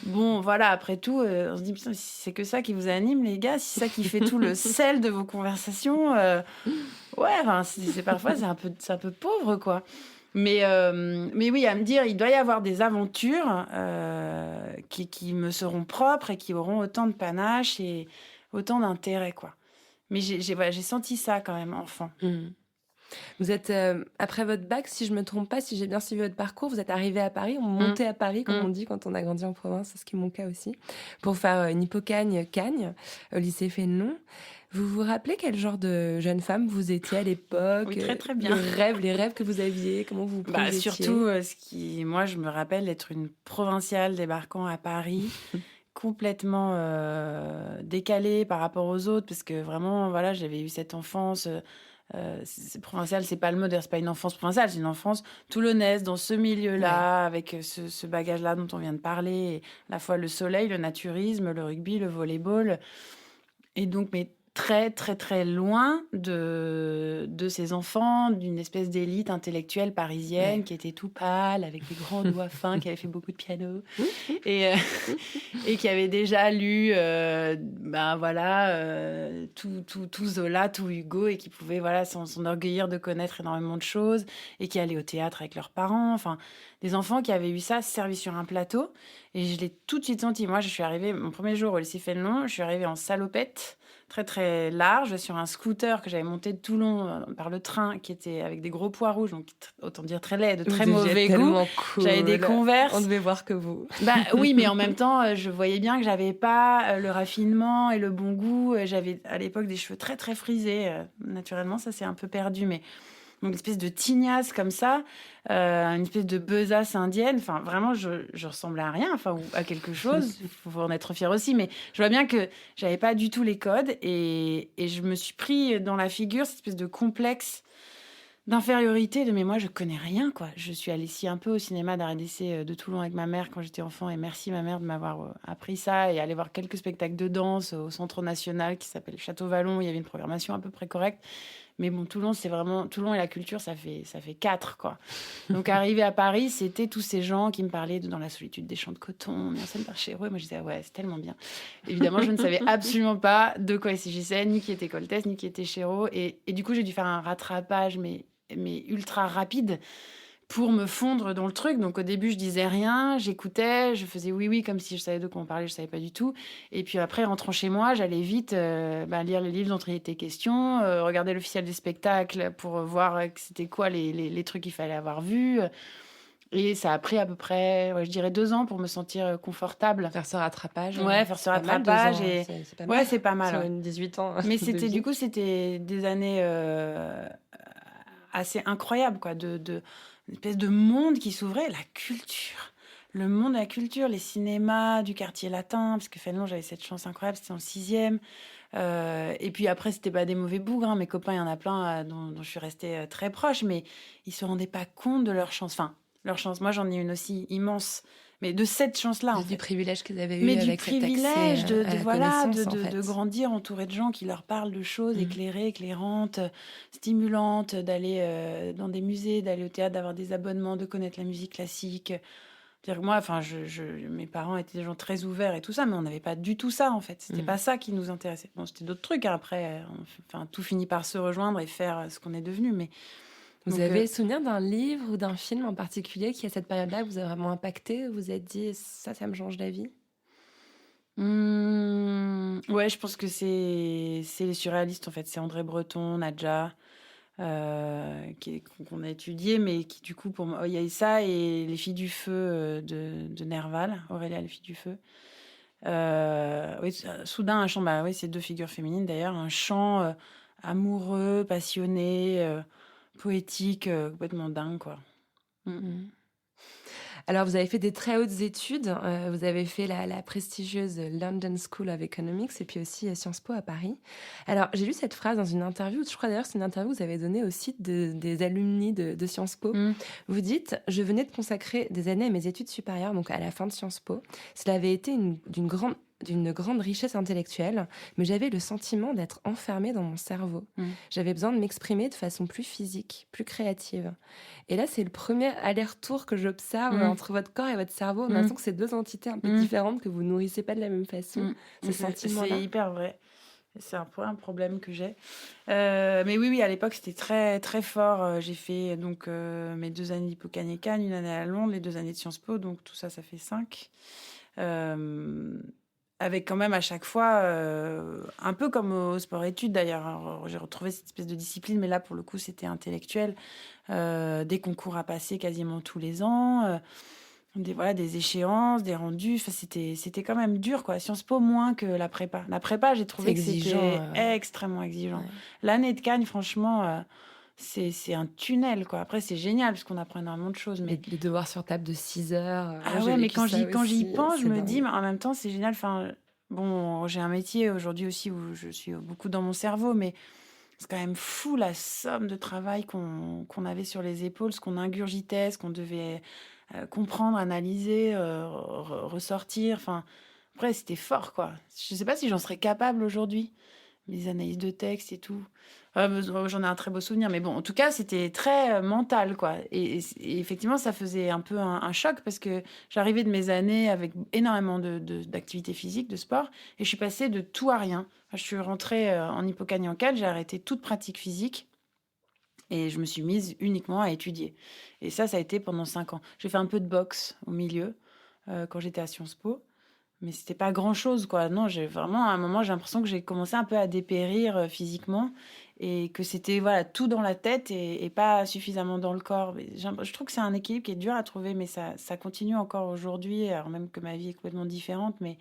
bon, voilà, après tout, on se dit, putain, si c'est que ça qui vous anime, les gars, si c'est ça qui fait tout le sel de vos conversations, ouais, enfin, parfois, c'est un peu pauvre, quoi. Mais oui, à me dire, il doit y avoir des aventures qui me seront propres et qui auront autant de panache et autant d'intérêt, quoi. Mais j'ai senti ça quand même, enfant. Mmh. Vous êtes, après votre bac, si je me trompe pas, si j'ai bien suivi votre parcours, vous êtes arrivé à Paris, on montait à Paris, comme on dit quand on a grandi en province, c'est ce qui est mon cas aussi, pour faire une Hippocagne-Cagne au lycée Fénelon. Vous vous rappelez quel genre de jeune femme vous étiez à l'époque? Oui, très très bien. Les rêves que vous aviez, comment vous projetiez? Surtout, moi, je me rappelle d'être une provinciale débarquant à Paris, complètement décalée par rapport aux autres, parce que vraiment, voilà, j'avais eu cette enfance... c'est provincial, c'est pas le mot, c'est pas une enfance provinciale, c'est une enfance toulonnaise dans ce milieu-là, avec ce bagage-là dont on vient de parler, et à la fois le soleil, le naturisme, le rugby, le volleyball, et donc mais très très très loin de ces enfants, d'une espèce d'élite intellectuelle parisienne qui était tout pâle, avec des grands doigts fins, qui avait fait beaucoup de piano et qui avait déjà lu tout Zola, tout Hugo, et qui pouvait s'enorgueillir de connaître énormément de choses, et qui allaient au théâtre avec leurs parents, enfin des enfants qui avaient eu ça servi sur un plateau, et je l'ai tout de suite senti. Moi, je suis arrivée mon premier jour au lycée Fénelon, je suis arrivée en salopette très très large sur un scooter que j'avais monté de Toulon par le train, qui était avec des gros pois rouges, donc autant dire très laid, de très mauvais goût. Cool. J'avais des Converse. On devait voir que vous. Oui, mais en même temps, je voyais bien que j'avais pas le raffinement et le bon goût. J'avais à l'époque des cheveux très très frisés. Naturellement, ça s'est un peu perdu, mais donc une espèce de tignasse comme ça, une espèce de besace indienne. Enfin, vraiment, je ressemblais à rien, ou à quelque chose. Il faut en être fier aussi. Mais je vois bien que j'avais pas du tout les codes, et je me suis pris dans la figure cette espèce de complexe d'infériorité, mais moi, je connais rien, quoi. Je suis allée un peu au cinéma d'art et d'essai de Toulon avec ma mère quand j'étais enfant, et merci ma mère de m'avoir appris ça, et aller voir quelques spectacles de danse au Centre National qui s'appelle Château Vallon. Il y avait une programmation à peu près correcte. Mais bon, Toulon, c'est vraiment... Toulon et la culture, ça fait 4, quoi. Donc, arrivé à Paris, c'était tous ces gens qui me parlaient de Dans la solitude des champs de coton, mis en scène par Chéreau. Et moi, je disais, ouais, c'est tellement bien. Évidemment, je ne savais absolument pas de quoi il s'agissait, ni qui était Coltès, ni qui était Chéreau. Et du coup, j'ai dû faire un rattrapage, mais ultra rapide, pour me fondre dans le truc. Donc au début, je disais rien, j'écoutais, je faisais oui comme si je savais de quoi on parlait, je savais pas du tout. Et puis après, rentrant chez moi, j'allais vite lire les livres dont il était question, regarder l'officiel des spectacles pour voir c'était quoi les trucs qu'il fallait avoir vus. Et ça a pris à peu près, je dirais 2 ans pour me sentir confortable. Faire ce rattrapage. Ouais, faire ce rattrapage. C'est pas mal. C'est pas mal. Sur 18 ans. Mais c'était des années assez incroyables, quoi, une espèce de monde qui s'ouvrait, la culture. Le monde de la culture, les cinémas du quartier latin, parce que Fénelon, j'avais cette chance incroyable, c'était en 6e. Et puis après, c'était pas des mauvais bougres, hein. Mes copains, il y en a plein dont je suis restée très proche, mais ils se rendaient pas compte de leur chance. Enfin, leur chance. Moi, j'en ai une aussi immense. Mais de cette chance-là, en Du fait. privilège qu'ils avaient eu Mais du avec cet privilège accès à la voilà, connaissance, en fait. de grandir entouré de gens qui leur parlent de choses Mm. éclairées, éclairantes, stimulantes, d'aller dans des musées, d'aller au théâtre, d'avoir des abonnements, de connaître la musique classique. C'est-à-dire que moi, enfin, mes parents étaient des gens très ouverts et tout ça, mais on n'avait pas du tout ça, en fait. C'était pas ça qui nous intéressait. Bon, c'était d'autres trucs, hein. Après, tout finit par se rejoindre et faire ce qu'on est devenu, mais... Vous Donc, avez souvenir d'un livre ou d'un film en particulier qui, à cette période-là, vous a vraiment impacté? Vous vous êtes dit, ça me change la vie? Ouais, je pense que c'est les surréalistes, en fait. C'est André Breton, Nadja, qu'on a étudié, mais qui, du coup, pour moi, il y a ça et Les Filles du Feu de Nerval, Aurélia, Les Filles du Feu. Oui, soudain, un chant, bah oui, c'est deux figures féminines d'ailleurs, un chant amoureux, passionné, poétique, complètement dingue, quoi. Mm. Alors, vous avez fait des très hautes études. Vous avez fait la prestigieuse London School of Economics et puis aussi Sciences Po à Paris. Alors, j'ai lu cette phrase dans une interview. Je crois d'ailleurs que c'est une interview que vous avez donnée au site des alumni de Sciences Po. Vous dites « Je venais de consacrer des années à mes études supérieures, donc à la fin de Sciences Po. Cela avait été d'une grande richesse intellectuelle, mais j'avais le sentiment d'être enfermée dans mon cerveau. J'avais besoin de m'exprimer de façon plus physique, plus créative. » Et là, c'est le premier aller-retour que j'observe entre votre corps et votre cerveau. On a l'impression que c'est deux entités un peu différentes, que vous nourrissez pas de la même façon. Ce sentiment-là. C'est hyper vrai. C'est un peu un problème que j'ai. Mais oui, à l'époque, c'était très, très fort. J'ai fait donc mes 2 années d'Hippocagne-Cannes, 1 année à Londres, les 2 années de Sciences Po. Donc tout ça, ça fait 5. Avec quand même à chaque fois, un peu comme au sport-études d'ailleurs. Alors, j'ai retrouvé cette espèce de discipline, mais là, pour le coup, c'était intellectuel. Des concours à passer quasiment tous les ans. Des échéances, des rendus. Enfin, c'était quand même dur, quoi. Sciences Po moins que la prépa. La prépa, j'ai trouvé que c'était extrêmement exigeant. Ouais. L'année de Cannes, franchement, c'est un tunnel, quoi. Après, c'est génial parce qu'on apprend énormément de choses. Mais les devoirs sur table de 6 heures. Ah ouais, mais quand j'y pense, je me dis, mais en même temps, c'est génial. Enfin, bon, j'ai un métier aujourd'hui aussi où je suis beaucoup dans mon cerveau, mais c'est quand même fou la somme de travail qu'on avait sur les épaules, ce qu'on ingurgitait, ce qu'on devait comprendre, analyser, ressortir. Enfin, après, c'était fort, quoi. Je sais pas si j'en serais capable aujourd'hui. Les analyses de texte et tout. J'en ai un très beau souvenir, mais bon, en tout cas, c'était très mental, quoi. Et effectivement, ça faisait un peu un choc parce que j'arrivais de mes années avec énormément d'activités physiques, de sport, et je suis passée de tout à rien. Je suis rentrée en Hippocagne-Cannes, j'ai arrêté toute pratique physique et je me suis mise uniquement à étudier. Et ça a été pendant 5 ans. J'ai fait un peu de boxe au milieu quand j'étais à Sciences Po. Mais c'était pas grand-chose, quoi. Non, à un moment, j'ai l'impression que j'ai commencé un peu à dépérir physiquement et que c'était tout dans la tête et pas suffisamment dans le corps. Je trouve que c'est un équilibre qui est dur à trouver, mais ça continue encore aujourd'hui, alors même que ma vie est complètement différente, mais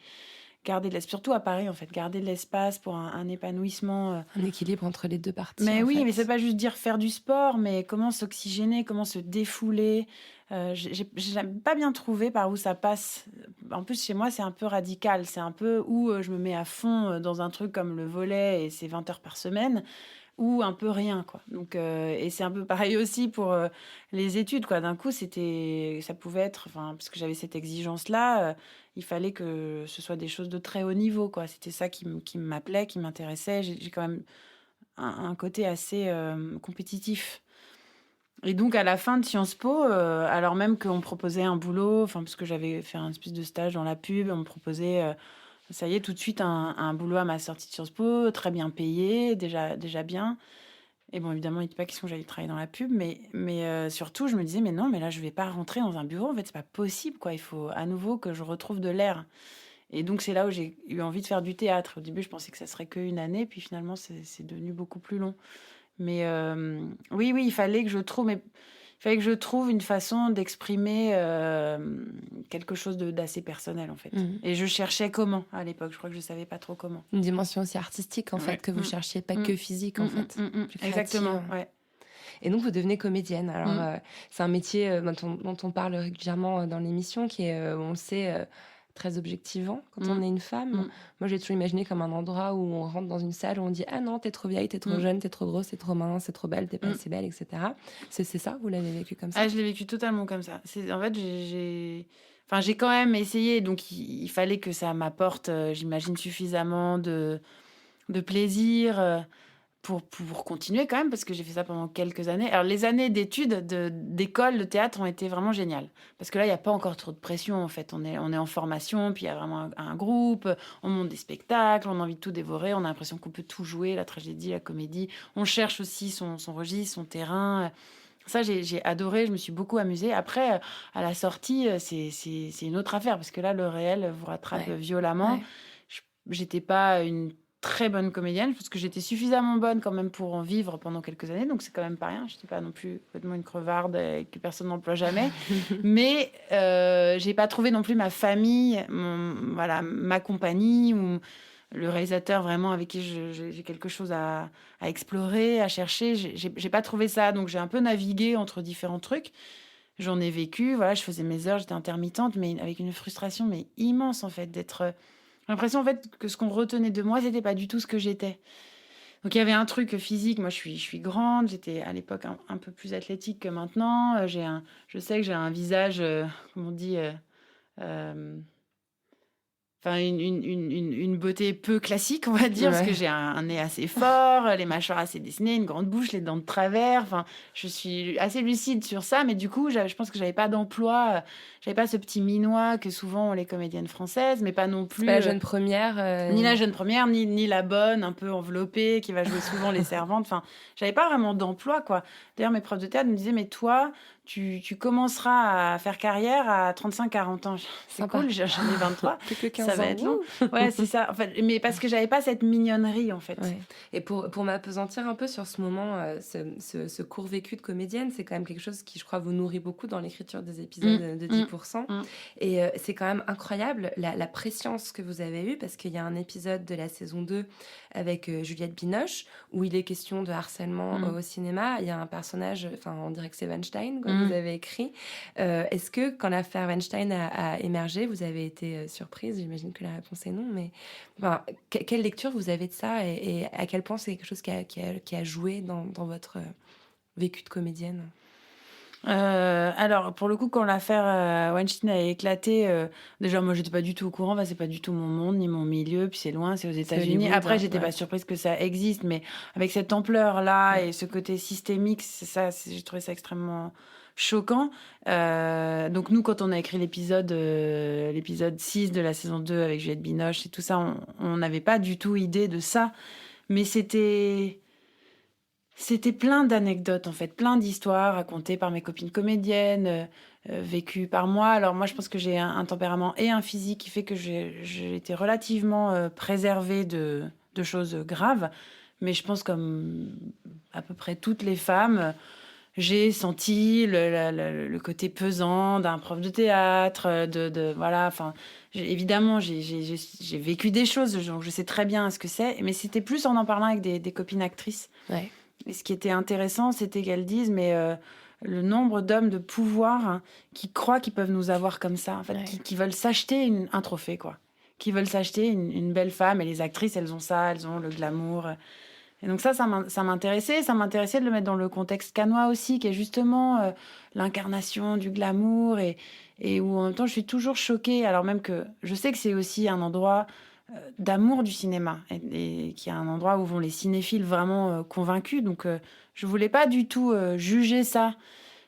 garder de l'espace, surtout à Paris, en fait, garder de l'espace pour un épanouissement. Un équilibre entre les deux parties. Mais oui, fait. Mais c'est pas juste dire faire du sport, mais comment s'oxygéner, comment se défouler. J'ai pas bien trouvé par où ça passe. En plus, chez moi, c'est un peu radical. C'est un peu où je me mets à fond dans un truc comme le volley et c'est 20 heures par semaine, ou un peu rien, quoi. Donc, et c'est un peu pareil aussi pour les études, quoi. D'un coup, ça pouvait être, parce que j'avais cette exigence-là, il fallait que ce soit des choses de très haut niveau, quoi. C'était ça qui m'appelait, qui m'intéressait. J'ai quand même un côté assez compétitif. Et donc, à la fin de Sciences Po, alors même qu'on me proposait un boulot, parce que j'avais fait un espèce de stage dans la pub, on me proposait, ça y est, tout de suite, un boulot à ma sortie de Sciences Po, très bien payé, déjà bien. Et bon, évidemment, il n'était pas question que j'aille travailler dans la pub, mais surtout, je me disais, mais non, mais là, je ne vais pas rentrer dans un bureau, en fait, c'est pas possible, quoi. Il faut à nouveau que je retrouve de l'air. Et donc, c'est là où j'ai eu envie de faire du théâtre. Au début, je pensais que ça serait qu'1 année, puis finalement, c'est devenu beaucoup plus long. Mais oui, il fallait que je trouve une façon d'exprimer quelque chose d'assez personnel, en fait. Et je cherchais comment, à l'époque. Je crois que je ne savais pas trop comment. Une dimension aussi artistique, en fait, que vous cherchiez, pas que physique, en fait. Exactement, ouais. Et donc, vous devenez comédienne. Alors, c'est un métier dont on parle régulièrement dans l'émission, qui est, on le sait, très objectivant quand on est une femme. Moi, j'ai toujours imaginé comme un endroit où on rentre dans une salle où on dit « Ah non, t'es trop vieille, t'es trop jeune, t'es trop grosse, t'es trop mince, t'es trop belle, t'es pas assez belle, etc. » C'est ça, vous l'avez vécu comme ça? Ah, je l'ai vécu totalement comme ça. En fait, Enfin, j'ai quand même essayé, donc il fallait que ça m'apporte, j'imagine, suffisamment de plaisir pour continuer quand même, parce que j'ai fait ça pendant quelques années. Alors, les années d'études, d'école, de théâtre ont été vraiment géniales. Parce que là, il n'y a pas encore trop de pression, en fait. On est en formation, puis il y a vraiment un groupe, on monte des spectacles, on a envie de tout dévorer, on a l'impression qu'on peut tout jouer, la tragédie, la comédie. On cherche aussi son registre, son terrain. Ça, j'ai adoré, je me suis beaucoup amusée. Après, à la sortie, c'est une autre affaire, parce que là, le réel vous rattrape violemment. Ouais. J'étais pas une très bonne comédienne, parce que j'étais suffisamment bonne quand même pour en vivre pendant quelques années, donc c'est quand même pas rien. Je n'étais pas non plus complètement une crevarde que personne n'emploie jamais. Mais j'ai pas trouvé non plus ma famille, voilà, ma compagnie, ou le réalisateur vraiment avec qui j'ai quelque chose à explorer, à chercher. J'ai pas trouvé ça, donc j'ai un peu navigué entre différents trucs. J'en ai vécu, voilà, je faisais mes heures, j'étais intermittente, mais avec une frustration mais immense en fait d'être. J'ai l'impression en fait que ce qu'on retenait de moi, c'était pas du tout ce que j'étais. Donc il y avait un truc physique. Moi, je suis grande. J'étais à l'époque un peu plus athlétique que maintenant. Je sais que j'ai un visage, comment on dit. Enfin, une beauté peu classique, on va dire, parce que j'ai un nez assez fort, les mâchoires assez dessinées, une grande bouche, les dents de travers. Enfin, je suis assez lucide sur ça, mais du coup, je pense que j'avais pas d'emploi. J'avais pas ce petit minois que souvent ont les comédiennes françaises, mais pas non plus. C'est pas la jeune première. Ni la jeune première, ni la bonne, un peu enveloppée, qui va jouer souvent les servantes. Enfin, j'avais pas vraiment d'emploi, quoi. D'ailleurs, mes profs de théâtre me disaient, mais toi, tu commenceras à faire carrière à 35-40 ans. C'est Sympa. cool, j'en ai 23. Plus que 15 Ça va ans. être long. Ouais, c'est ça. En fait, mais parce que j'avais pas cette mignonnerie, en fait. Ouais. Et pour m'appesantir un peu sur ce moment, ce court vécu de comédienne, c'est quand même quelque chose qui, je crois, vous nourrit beaucoup dans l'écriture des épisodes de 10%. Et c'est quand même incroyable la préscience que vous avez eue, parce qu'il y a un épisode de la saison 2 avec Juliette Binoche, où il est question de harcèlement au cinéma. Il y a un personnage, enfin, on dirait que c'est Weinstein, comme vous avez écrit. Est-ce que, quand l'affaire Weinstein a émergé, vous avez été surprise? J'imagine que la réponse est non, mais enfin, quelle lecture vous avez de ça, et à quel point c'est quelque chose qui a joué dans votre vécu de comédienne? Alors, pour le coup, quand l'affaire Weinstein a éclaté, déjà, moi, j'étais pas du tout au courant. C'est pas du tout mon monde, ni mon milieu. Puis c'est loin, c'est aux États-Unis. Hollywood, Après, j'étais ouais. pas surprise que ça existe, mais avec cette ampleur-là et ce côté systémique, j'ai trouvé ça extrêmement choquant. Donc, nous, quand on a écrit l'épisode 6 de la saison 2 avec Juliette Binoche et tout ça, on n'avait pas du tout idée de ça. Mais c'était plein d'anecdotes, en fait, plein d'histoires racontées par mes copines comédiennes, vécues par moi. Alors moi, je pense que j'ai un tempérament et un physique qui fait que j'ai été relativement préservée de choses graves. Mais je pense, comme à peu près toutes les femmes, j'ai senti le côté pesant d'un prof de théâtre, voilà, enfin, évidemment, j'ai vécu des choses, donc je sais très bien ce que c'est, mais c'était plus en parlant avec des copines actrices. Ouais. Et ce qui était intéressant, c'était qu'elles disent, mais le nombre d'hommes de pouvoir qui croient qu'ils peuvent nous avoir comme ça, en fait, qui veulent s'acheter un trophée, quoi. Qui veulent s'acheter une belle femme, et les actrices, elles ont ça, elles ont le glamour. Et donc ça m'intéressait. Ça m'intéressait de le mettre dans le contexte cannois aussi, qui est justement l'incarnation du glamour, et où en même temps, je suis toujours choquée, alors même que je sais que c'est aussi un endroit d'amour du cinéma, et qui est un endroit où vont les cinéphiles vraiment convaincus. Donc, je voulais pas du tout juger ça,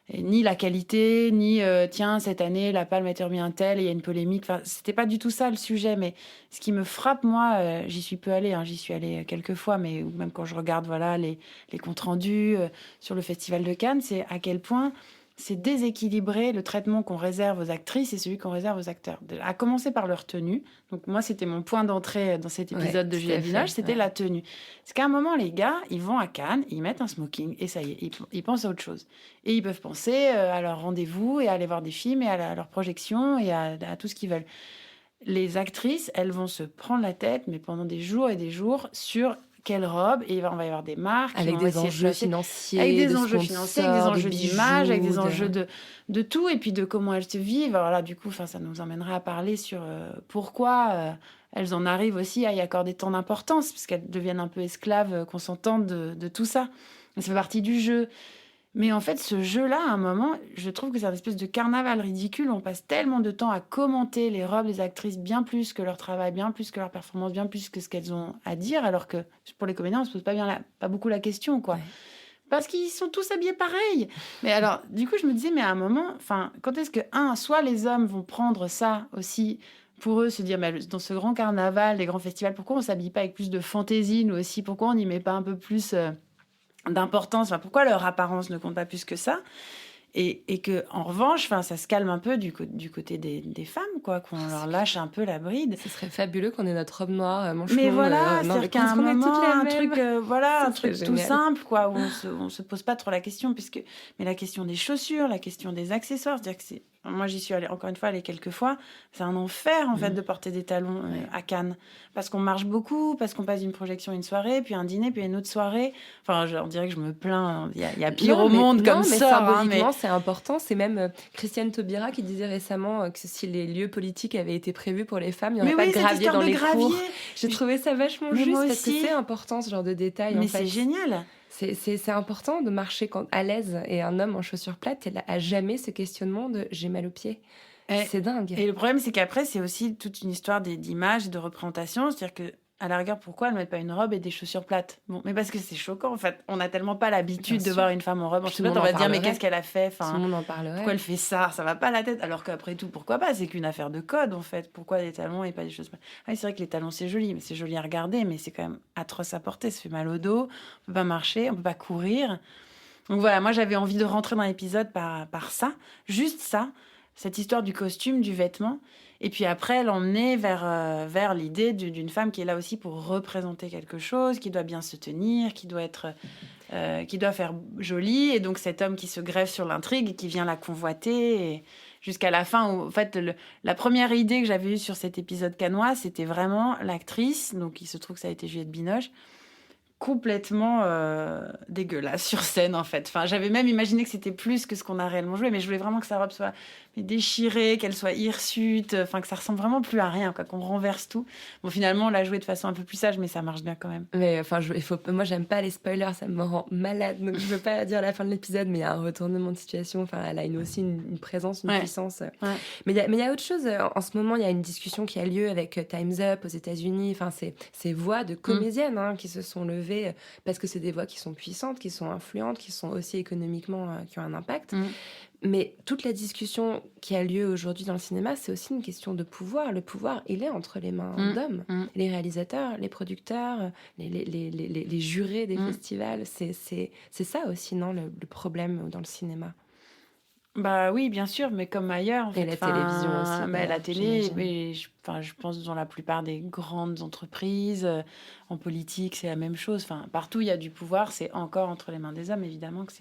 et ni la qualité, ni tiens, cette année, la Palme a été remise un tel, et il y a une polémique. Enfin, c'était pas du tout ça le sujet. Mais ce qui me frappe, moi, j'y suis peu allée, j'y suis allée quelques fois, mais même quand je regarde voilà, les comptes rendus sur le Festival de Cannes, c'est à quel point c'est déséquilibré le traitement qu'on réserve aux actrices et celui qu'on réserve aux acteurs. À commencer par leur tenue. Donc moi, c'était mon point d'entrée dans cet épisode de Juliette Binoche, c'était la tenue. C'est qu'à un moment, les gars, ils vont à Cannes, ils mettent un smoking et ça y est, ils pensent à autre chose. Et ils peuvent penser à leur rendez-vous et à aller voir des films et à leur projection et à tout ce qu'ils veulent. Les actrices, elles vont se prendre la tête, mais pendant des jours et des jours, sur quelle robe, et on va y avoir des marques avec des enjeux financiers, avec des enjeux financiers, avec des enjeux d'image, avec des enjeux de tout, et puis de comment elles se vivent. Alors là, du coup, ça nous emmènerait à parler sur pourquoi elles en arrivent aussi à y accorder tant d'importance, parce qu'elles deviennent un peu esclaves consentantes de tout ça. Ça fait partie du jeu. Mais en fait, ce jeu-là, à un moment, je trouve que c'est une espèce de carnaval ridicule. On passe tellement de temps à commenter les robes des actrices bien plus que leur travail, bien plus que leur performance, bien plus que ce qu'elles ont à dire, alors que pour les comédiens, on se pose pas beaucoup la question, quoi. Ouais. Parce qu'ils sont tous habillés pareil. Mais alors, du coup, je me disais, mais à un moment, quand est-ce que, soit les hommes vont prendre ça aussi pour eux, se dire, mais dans ce grand carnaval, les grands festivals, pourquoi on s'habille pas avec plus de fantaisie, nous aussi? Pourquoi on n'y met pas un peu plus d'importance? Pourquoi leur apparence ne compte pas plus que ça? Et que, en revanche, ça se calme un peu du côté des femmes, quoi, qu'on leur lâche un peu la bride. Ce serait fabuleux qu'on ait notre robe noire, manche Mais longue. voilà, Non, c'est-dire mais qu'à un qu'on ait toutes moment, la un même. truc, un serait truc tout génial. simple, quoi, où on se pose pas trop la question, mais la question des chaussures, la question des accessoires, c'est-à-dire que moi, j'y suis allée, encore une fois, quelques fois. C'est un enfer, en fait, de porter des talons à Cannes. Parce qu'on marche beaucoup, parce qu'on passe d'une projection à une soirée, puis un dîner, puis une autre soirée. On dirait que je me plains. Il y a pire au monde comme ça. Symboliquement, c'est important. C'est même Christiane Taubira qui disait récemment que si les lieux politiques avaient été prévus pour les femmes, il n'y aurait pas de gravier dans les cours. J'ai trouvé ça vachement juste, parce que c'est important, ce genre de détail. Mais en fait. c'est génial. C'est important de marcher à l'aise, et un homme en chaussures plates, il a jamais ce questionnement de « j'ai mal aux pieds ». C'est dingue. Et le problème, c'est qu'après, c'est aussi toute une histoire d'image et de représentation. C'est-à-dire que, à la rigueur, pourquoi elles ne mettent pas une robe et des chaussures plates? Bon, mais parce que c'est choquant, en fait. On n'a tellement pas l'habitude de voir une femme en robe en chaussures plates. On va dire, mais qu'est-ce qu'elle a fait? Tout le monde en parlerait. Pourquoi elle fait ça? Ça va pas à la tête. Alors qu'après tout, pourquoi pas? C'est qu'une affaire de code, en fait. Pourquoi des talons et pas des chaussures plates? C'est vrai que les talons, c'est joli, mais c'est joli à regarder, mais c'est quand même atroce à porter. Ça fait mal au dos. On peut pas marcher, on peut pas courir. Donc voilà, moi, j'avais envie de rentrer dans l'épisode par ça. Juste ça. Cette histoire du costume, du vêtement, et puis après l'emmener vers l'idée d'une femme qui est là aussi pour représenter quelque chose, qui doit bien se tenir, qui doit faire jolie, et donc cet homme qui se greffe sur l'intrigue et qui vient la convoiter, et jusqu'à la fin où, en fait, la première idée que j'avais eue sur cet épisode cannois, c'était vraiment l'actrice, donc il se trouve que ça a été Juliette Binoche, complètement dégueulasse sur scène, en fait. J'avais même imaginé que c'était plus que ce qu'on a réellement joué, mais je voulais vraiment que sa robe soit déchirée, qu'elle soit hirsute, que ça ressemble vraiment plus à rien, quoi, qu'on renverse tout. Bon, finalement, on l'a joué de façon un peu plus sage, mais ça marche bien quand même. Mais moi, j'aime pas les spoilers, ça me rend malade, donc je veux pas dire la fin de l'épisode, mais il y a un retournement de situation. Elle a aussi une présence, une puissance. Ouais. Mais il y a autre chose. En ce moment, il y a une discussion qui a lieu avec Time's Up aux États-Unis. Ces voix de comédiennes qui se sont levées, parce que c'est des voix qui sont puissantes, qui sont influentes, qui sont aussi économiquement, qui ont un impact. Mais toute la discussion qui a lieu aujourd'hui dans le cinéma, c'est aussi une question de pouvoir. Le pouvoir, il est entre les mains d'hommes. Les réalisateurs, les producteurs, les jurés des festivals. C'est ça aussi, non, le problème dans le cinéma. Bah oui, bien sûr, mais comme ailleurs. En fait. Et la télévision aussi. La télé, mais je pense dans la plupart des grandes entreprises, en politique, c'est la même chose. Partout, il y a du pouvoir, c'est encore entre les mains des hommes. Évidemment que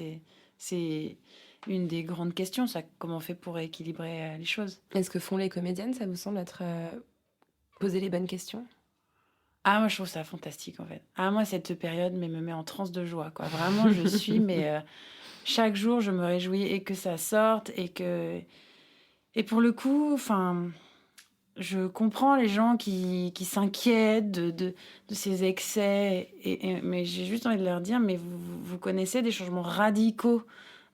c'est une des grandes questions, ça, comment on fait pour équilibrer les choses. Est-ce que font les comédiennes, ça vous semble être poser les bonnes questions? Ah, moi, je trouve ça fantastique, en fait. Ah, moi, cette période me met en transe de joie, quoi. Vraiment, je suis, mais chaque jour, je me réjouis et que ça sorte et pour le coup, je comprends les gens qui s'inquiètent de ces excès, mais j'ai juste envie de leur dire, mais vous connaissez des changements radicaux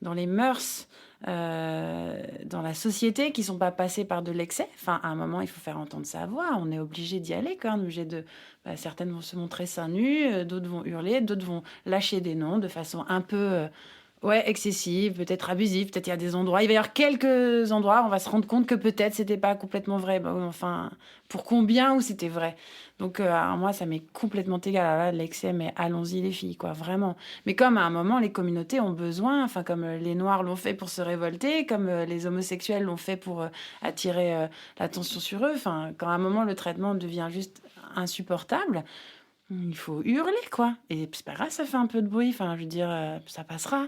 dans les mœurs, dans la société, qui ne sont pas passés par de l'excès. À un moment, il faut faire entendre sa voix. On est obligé d'y aller, quand même. Certaines vont se montrer seins nus, d'autres vont hurler, d'autres vont lâcher des noms de façon un peu excessive, peut-être abusive. Peut-être il y a des endroits. Il va y avoir quelques endroits où on va se rendre compte que peut-être c'était pas complètement vrai. Pour combien où c'était vrai. Donc, moi, ça m'est complètement égal. Alors là, l'excès, mais allons-y, les filles, quoi, vraiment. Mais comme à un moment, les communautés ont besoin, comme les Noirs l'ont fait pour se révolter, comme les homosexuels l'ont fait pour attirer l'attention sur eux, quand à un moment, le traitement devient juste insupportable, il faut hurler, quoi. Et c'est pas grave, ça fait un peu de bruit, je veux dire, ça passera.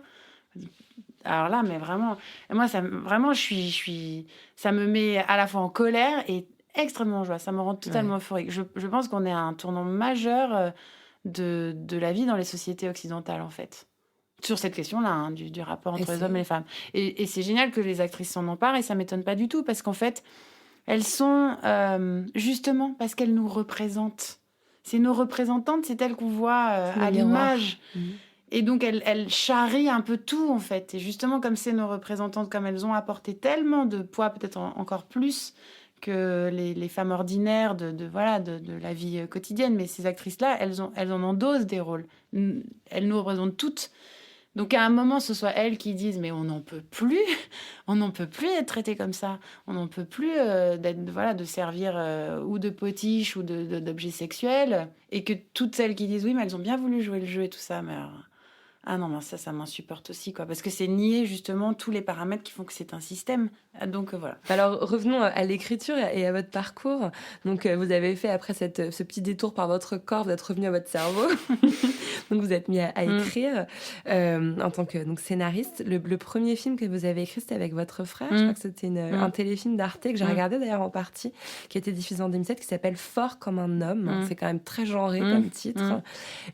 Alors là, mais vraiment, moi, ça me met à la fois en colère et extrêmement en joie. Ça me rend totalement euphorique. Je pense qu'on est à un tournant majeur de la vie dans les sociétés occidentales, en fait. Sur cette question-là, du rapport entre les hommes et les femmes. Et c'est génial que les actrices s'en emparent, et ça m'étonne pas du tout, parce qu'en fait, elles sont, justement, parce qu'elles nous représentent. C'est nos représentantes, c'est elles qu'on voit à l'image. Et donc, elle charrie un peu tout, en fait. Et justement, comme c'est nos représentantes, comme elles ont apporté tellement de poids, peut-être encore plus que les femmes ordinaires de la vie quotidienne. Mais ces actrices-là, elles en endossent des rôles. Elles nous représentent toutes. Donc, à un moment, ce soit elles qui disent « Mais on n'en peut plus. On n'en peut plus être traité comme ça. On n'en peut plus de servir ou de potiche ou d'objets sexuels. » Et que toutes celles qui disent « Oui, mais elles ont bien voulu jouer le jeu et tout ça. » Mais ah non, mais ça m'insupporte aussi, quoi. Parce que c'est nier, justement, tous les paramètres qui font que c'est un système. Donc, voilà. Alors, revenons à l'écriture et à votre parcours. Donc, vous avez fait, après ce petit détour par votre corps, vous êtes revenu à votre cerveau. Donc, vous êtes mis à écrire en tant que scénariste. Le premier film que vous avez écrit, c'était avec votre frère. Je crois que c'était un téléfilm d'Arte que j'ai regardé, d'ailleurs, en partie, qui a été diffusé en 2007, qui s'appelle « Fort comme un homme ». C'est quand même très genré comme titre.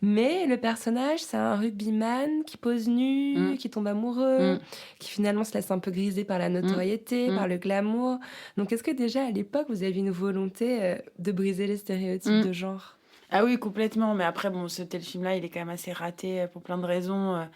Mais le personnage, c'est un rugbyman qui pose nu, qui tombe amoureux, qui finalement se laisse un peu griser par la notoriété, par le glamour. Donc, est-ce que déjà, à l'époque, vous aviez une volonté de briser les stéréotypes de genre ? Ah oui, complètement. Mais après, ce téléfilm-là, il est quand même assez raté pour plein de raisons.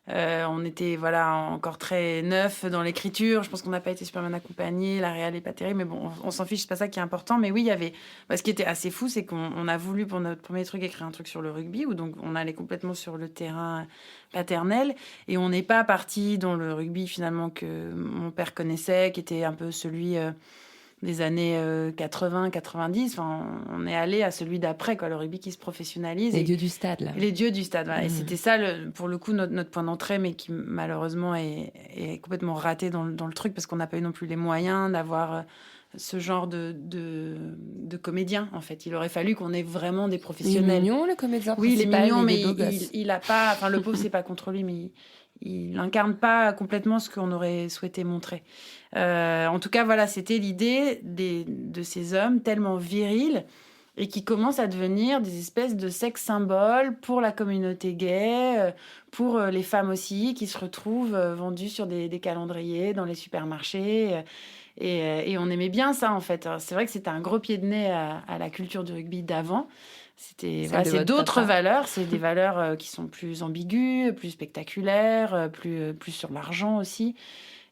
On était encore très neuf dans l'écriture. Je pense qu'on n'a pas été super bien accompagnés. La réal n'est pas terrible, mais bon, on s'en fiche, c'est pas ça qui est important. Mais oui, il y avait. Ce qui était assez fou, c'est qu'on a voulu pour notre premier truc écrire un truc sur le rugby, où donc on allait complètement sur le terrain paternel, et on n'est pas parti dans le rugby finalement que mon père connaissait, qui était un peu celui des années 80-90. Enfin, on est allé à celui d'après, quoi, le rugby qui se professionnalise. Les dieux du stade, là. Les dieux du stade, voilà. Et c'était ça, pour le coup, notre point d'entrée, mais qui malheureusement est complètement raté dans le truc, parce qu'on n'a pas eu non plus les moyens d'avoir ce genre de comédien, en fait. Il aurait fallu qu'on ait vraiment des professionnels. Il est mignon, le comédien principal. Oui, il est mignon, mais il a pas... Enfin, le pauvre, c'est pas contre lui, mais il n'incarne pas complètement ce qu'on aurait souhaité montrer. En tout cas, voilà, c'était l'idée de ces hommes tellement virils et qui commencent à devenir des espèces de sex symboles pour la communauté gay, pour les femmes aussi, qui se retrouvent vendues sur des calendriers dans les supermarchés. Et on aimait bien ça, en fait. Alors, c'est vrai que c'était un gros pied de nez à la culture du rugby d'avant. C'est d'autres valeurs, c'est des valeurs qui sont plus ambiguës, plus spectaculaires, plus sur l'argent aussi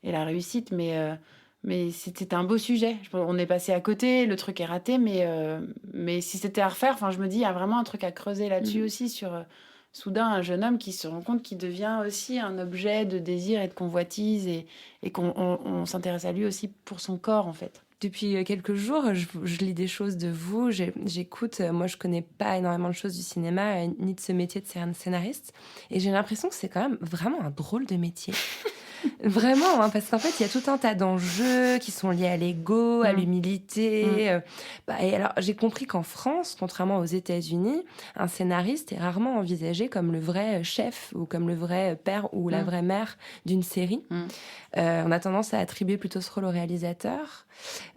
et la réussite, mais c'était un beau sujet. On est passé à côté, le truc est raté, mais si c'était à refaire, je me dis, il y a vraiment un truc à creuser là-dessus aussi, sur soudain un jeune homme qui se rend compte qu'il devient aussi un objet de désir et de convoitise, et qu'on s'intéresse à lui aussi pour son corps, en fait. Depuis quelques jours, je lis des choses de vous, j'écoute. Moi, je connais pas énormément de choses du cinéma, ni de ce métier de scénariste. Et j'ai l'impression que c'est quand même vraiment un drôle de métier. Vraiment, hein, parce qu'en fait, il y a tout un tas d'enjeux qui sont liés à l'ego, à l'humilité. Et alors, j'ai compris qu'en France, contrairement aux États-Unis, un scénariste est rarement envisagé comme le vrai chef ou comme le vrai père ou la vraie mère d'une série. On a tendance à attribuer plutôt ce rôle au réalisateur.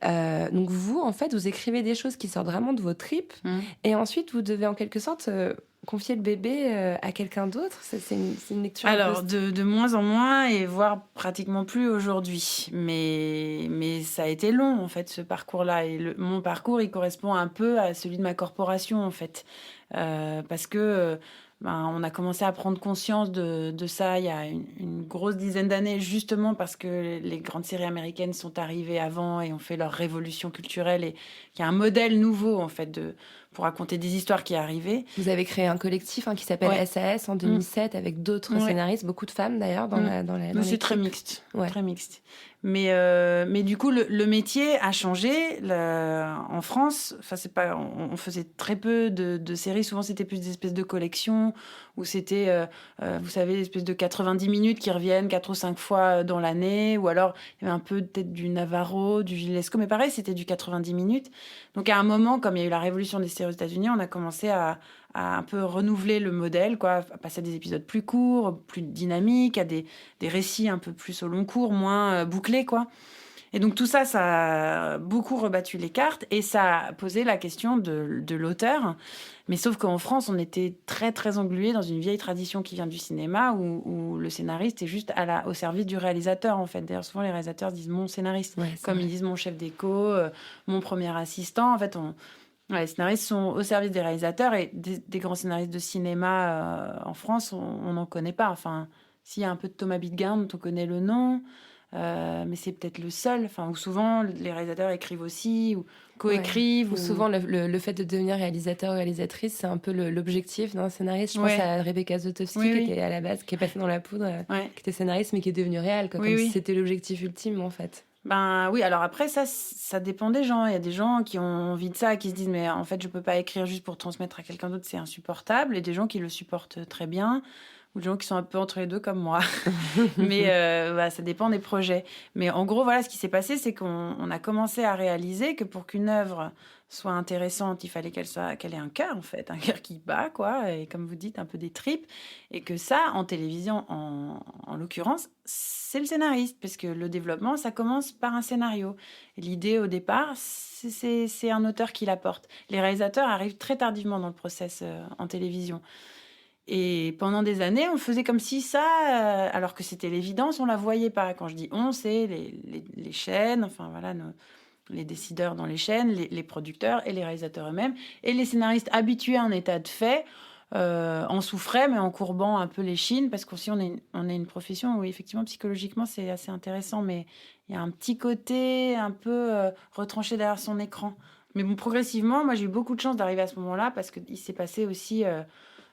Donc vous, en fait, vous écrivez des choses qui sortent vraiment de vos tripes, et ensuite, vous devez en quelque sorte confier le bébé à quelqu'un d'autre. C'est une lecture. Alors, de moins en moins, et voire pratiquement plus aujourd'hui. Mais ça a été long, en fait, ce parcours-là. Et mon parcours, il correspond un peu à celui de ma corporation, en fait. Parce que on a commencé à prendre conscience de ça il y a une grosse dizaine d'années, justement parce que les grandes séries américaines sont arrivées avant et ont fait leur révolution culturelle, et qu'il y a un modèle nouveau, en fait, pour raconter des histoires qui arrivaient. Vous avez créé un collectif qui s'appelle SAS en 2007 avec d'autres scénaristes, beaucoup de femmes d'ailleurs dans la c'est très mixte, très mixte. Mais du coup, le métier a changé. En France, on faisait très peu de séries. Souvent, c'était plus des espèces de collections où c'était, vous savez, des espèces de 90 minutes qui reviennent 4 ou 5 fois dans l'année. Ou alors, il y avait un peu peut-être du Navarro, du Gilesco. Mais pareil, c'était du 90 minutes. Donc, à un moment, comme il y a eu la révolution des séries aux États-Unis, on a commencé à un peu renouveler le modèle, à passer à des épisodes plus courts, plus dynamiques, à des récits un peu plus au long cours, moins bouclés, Et donc tout ça, ça a beaucoup rebattu les cartes, et ça a posé la question de l'auteur. Mais sauf qu'en France, on était très, très englués dans une vieille tradition qui vient du cinéma, où le scénariste est juste au service du réalisateur, en fait. D'ailleurs, souvent, les réalisateurs disent « mon scénariste », comme ils disent « mon chef d'écho »,« mon premier assistant ». En fait, Ouais, les scénaristes sont au service des réalisateurs et des grands scénaristes de cinéma en France, on n'en connaît pas. Enfin, s'il y a un peu de Thomas Bidgard, on connaît le nom, mais c'est peut-être le seul. Enfin, où souvent, les réalisateurs écrivent aussi, ou coécrivent. Ou souvent, le fait de devenir réalisateur ou réalisatrice, c'est un peu l'objectif d'un scénariste. Je pense à Rebecca Zlotowski, qui était à la base, qui est passée dans la poudre, qui était scénariste, mais qui est devenue réal, comme si c'était l'objectif ultime, en fait. Ben oui, alors après, ça dépend des gens. Il y a des gens qui ont envie de ça, qui se disent, mais en fait, je peux pas écrire juste pour transmettre à quelqu'un d'autre, c'est insupportable. Et des gens qui le supportent très bien, ou des gens qui sont un peu entre les deux, comme moi. Mais ça dépend des projets. Mais en gros, voilà, ce qui s'est passé, c'est qu'on a commencé à réaliser que pour qu'une œuvre soit intéressante, il fallait qu'elle ait un cœur, en fait, un cœur qui bat, quoi, et comme vous dites, un peu des tripes, et que ça, en télévision, en l'occurrence, c'est le scénariste, parce que le développement, ça commence par un scénario. Et l'idée, au départ, c'est un auteur qui l'apporte. Les réalisateurs arrivent très tardivement dans le process en télévision. Et pendant des années, on faisait comme si ça, alors que c'était l'évidence, on la voyait pas. Quand je dis on, c'est les chaînes, enfin voilà, les décideurs dans les chaînes, les producteurs et les réalisateurs eux-mêmes, et les scénaristes habitués en état de fait, en souffraient, mais en courbant un peu l'échine, parce qu'aussi on est une profession où effectivement psychologiquement c'est assez intéressant, mais il y a un petit côté un peu retranché derrière son écran. Mais bon, progressivement, moi j'ai eu beaucoup de chance d'arriver à ce moment-là, parce qu'il s'est passé aussi...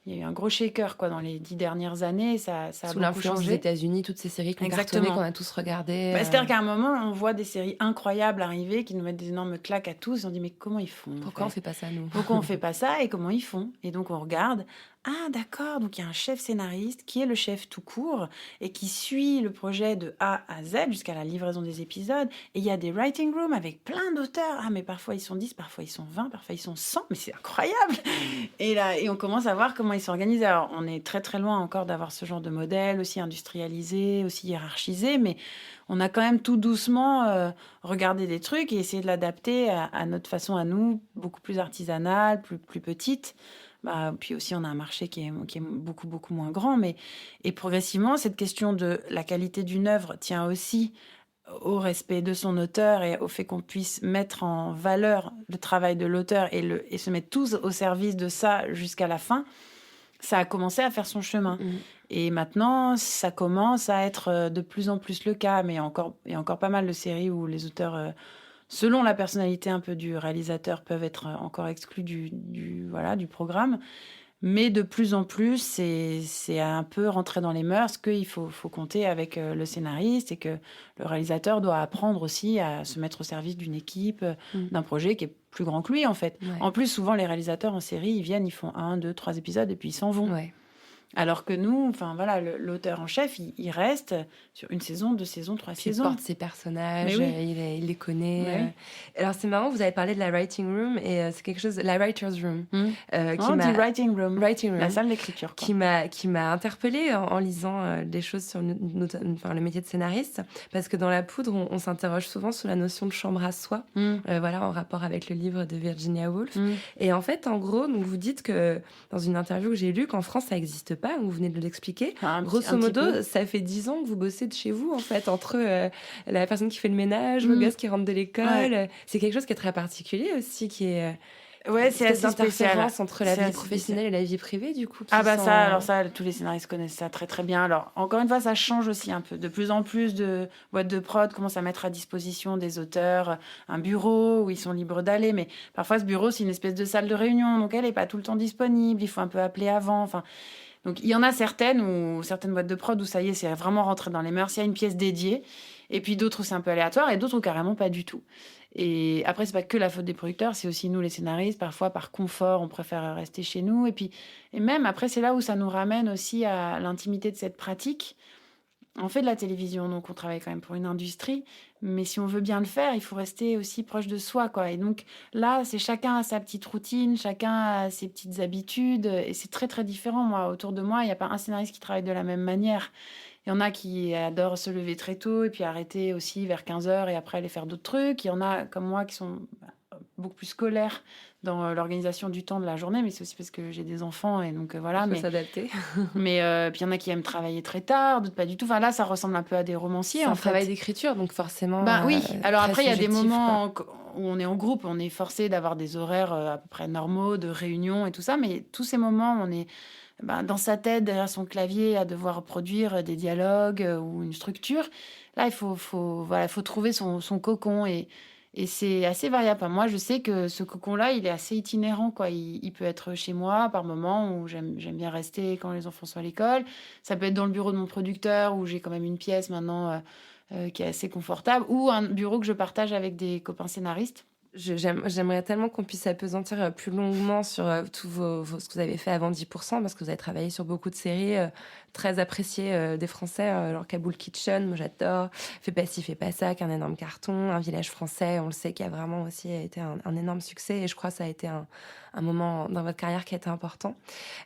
il y a eu un gros shaker dans les 10 dernières années, ça a Sous beaucoup l'influence changé. des États-Unis, toutes ces séries qui ont cartonné, qu'on a tous regardées. C'est-à-dire qu'à un moment, on voit des séries incroyables arriver, qui nous mettent des énormes claques à tous, et on dit mais comment ils font? Pourquoi on fait pas ça, nous? Pourquoi on fait pas ça et comment ils font? Et donc on regarde, ah d'accord, donc il y a un chef scénariste qui est le chef tout court et qui suit le projet de A à Z jusqu'à la livraison des épisodes, et il y a des writing rooms avec plein d'auteurs, mais parfois ils sont 10, parfois ils sont 20, parfois ils sont 100, mais c'est incroyable. Et on commence à voir comment ils s'organisent. Alors on est très très loin encore d'avoir ce genre de modèle aussi industrialisé, aussi hiérarchisé, mais on a quand même tout doucement regardé des trucs et essayé de l'adapter à notre façon à nous, beaucoup plus artisanale, plus petite. Puis aussi, on a un marché qui est beaucoup, beaucoup moins grand. Et progressivement, cette question de la qualité d'une œuvre tient aussi au respect de son auteur et au fait qu'on puisse mettre en valeur le travail de l'auteur et se mettre tous au service de ça jusqu'à la fin. Ça a commencé à faire son chemin. Et maintenant, ça commence à être de plus en plus le cas. Mais il y a encore pas mal de séries où les auteurs, selon la personnalité un peu du réalisateur, peuvent être encore exclus du programme. Mais de plus en plus, c'est un peu rentré dans les mœurs qu'il faut compter avec le scénariste et que le réalisateur doit apprendre aussi à se mettre au service d'une équipe, d'un projet qui est plus grand que lui, en fait. Ouais. En plus, souvent, les réalisateurs en série, ils viennent, ils font 1, 2, 3 épisodes et puis ils s'en vont. Ouais. Alors que nous, l'auteur en chef, il reste sur 1 saison, 2 saisons, 3 saisons. Il porte ses personnages, il les connaît. Oui. Alors c'est marrant, vous avez parlé de la writing room et c'est quelque chose, la writer's room. On dit writing room, la salle d'écriture. Qui m'a interpellée en lisant des choses sur le métier de scénariste, parce que dans La Poudre, on s'interroge souvent sur la notion de chambre à soi, en rapport avec le livre de Virginia Woolf. Et en fait, en gros, donc vous dites que dans une interview que j'ai lue, qu'en France, ça n'existe pas, vous venez de l'expliquer. Grosso modo, ça fait 10 ans que vous bossez de chez vous, en fait, entre la personne qui fait le ménage, le gosse qui rentre de l'école. Ouais. C'est quelque chose qui est très particulier aussi, qui est... c'est assez spécial. Entre la vie professionnelle et la vie privée, du coup. Ça, tous les scénaristes connaissent ça très, très bien. Alors, encore une fois, ça change aussi un peu. De plus en plus de boîtes de prod commencent à mettre à disposition des auteurs un bureau où ils sont libres d'aller. Mais parfois, ce bureau, c'est une espèce de salle de réunion. Donc, elle n'est pas tout le temps disponible. Il faut un peu appeler avant. Donc, il y en a certaines boîtes de prod où ça y est, c'est vraiment rentré dans les mœurs. Il y a une pièce dédiée. Et puis d'autres où c'est un peu aléatoire et d'autres où carrément pas du tout. Et après, c'est pas que la faute des producteurs, c'est aussi nous les scénaristes. Parfois, par confort, on préfère rester chez nous. Et même après, c'est là où ça nous ramène aussi à l'intimité de cette pratique. On fait de la télévision, donc on travaille quand même pour une industrie. Mais si on veut bien le faire, il faut rester aussi proche de soi, quoi. Et donc là, c'est chacun a sa petite routine, chacun a ses petites habitudes. Et c'est très, très différent. Moi, autour de moi, il n'y a pas un scénariste qui travaille de la même manière. Il y en a qui adorent se lever très tôt et puis arrêter aussi vers 15h et après aller faire d'autres trucs. Il y en a, comme moi, qui sont beaucoup plus scolaires dans l'organisation du temps de la journée, mais c'est aussi parce que j'ai des enfants et donc voilà. Il faut s'adapter. Mais puis il y en a qui aiment travailler très tard, d'autres pas du tout. Enfin là, ça ressemble un peu à des romanciers. C'est un travail d'écriture, donc forcément. Oui. Alors après, il y a des moments, où on est en groupe, on est forcé d'avoir des horaires à peu près normaux, de réunions et tout ça, mais tous ces moments, on est dans sa tête, derrière son clavier, à devoir produire des dialogues ou une structure. Là, il faut trouver son cocon et c'est assez variable. Enfin, moi, je sais que ce cocon-là, il est assez itinérant, quoi. Il peut être chez moi par moment où j'aime bien rester quand les enfants sont à l'école. Ça peut être dans le bureau de mon producteur où j'ai quand même une pièce maintenant qui est assez confortable, ou un bureau que je partage avec des copains scénaristes. J'aimerais tellement qu'on puisse appesantir plus longuement sur tout ce que vous avez fait avant 10%, parce que vous avez travaillé sur beaucoup de séries très appréciées des Français, genre Kaboul Kitchen, moi j'adore, Fais pas ci, fais pas ça, qui est un énorme carton, Un village français, on le sait, qui a vraiment aussi été un énorme succès, et je crois que ça a été un moment dans votre carrière qui a été important.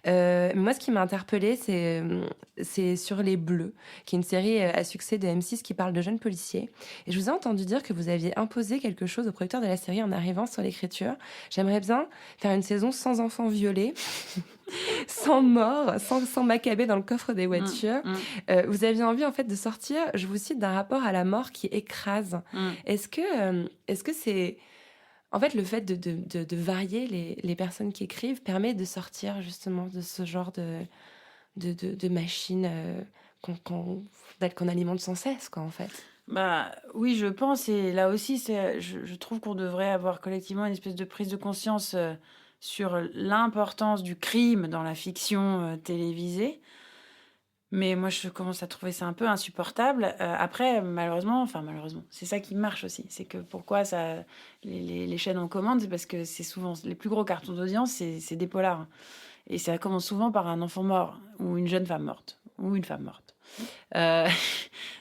Mais moi, ce qui m'a interpellée, c'est sur Les Bleus, qui est une série à succès de M6 qui parle de jeunes policiers. Et je vous ai entendu dire que vous aviez imposé quelque chose au producteur de la série en arrivant sur l'écriture. J'aimerais bien faire une saison sans enfants violés, sans mort, sans macabée dans le coffre des voitures. Vous aviez envie, en fait, de sortir, je vous cite, d'un rapport à la mort qui écrase. Est-ce que c'est... En fait, le fait de varier les personnes qui écrivent permet de sortir justement de ce genre de machine qu'on alimente sans cesse, quoi, en fait. Oui, je pense. Et là aussi, je trouve qu'on devrait avoir collectivement une espèce de prise de conscience sur l'importance du crime dans la fiction télévisée. Mais moi, je commence à trouver ça un peu insupportable. Après, malheureusement, c'est ça qui marche aussi. C'est que pourquoi les chaînes en commandent, c'est parce que c'est souvent les plus gros cartons d'audience, c'est des polars. Et ça commence souvent par un enfant mort, ou une jeune femme morte, ou une femme morte.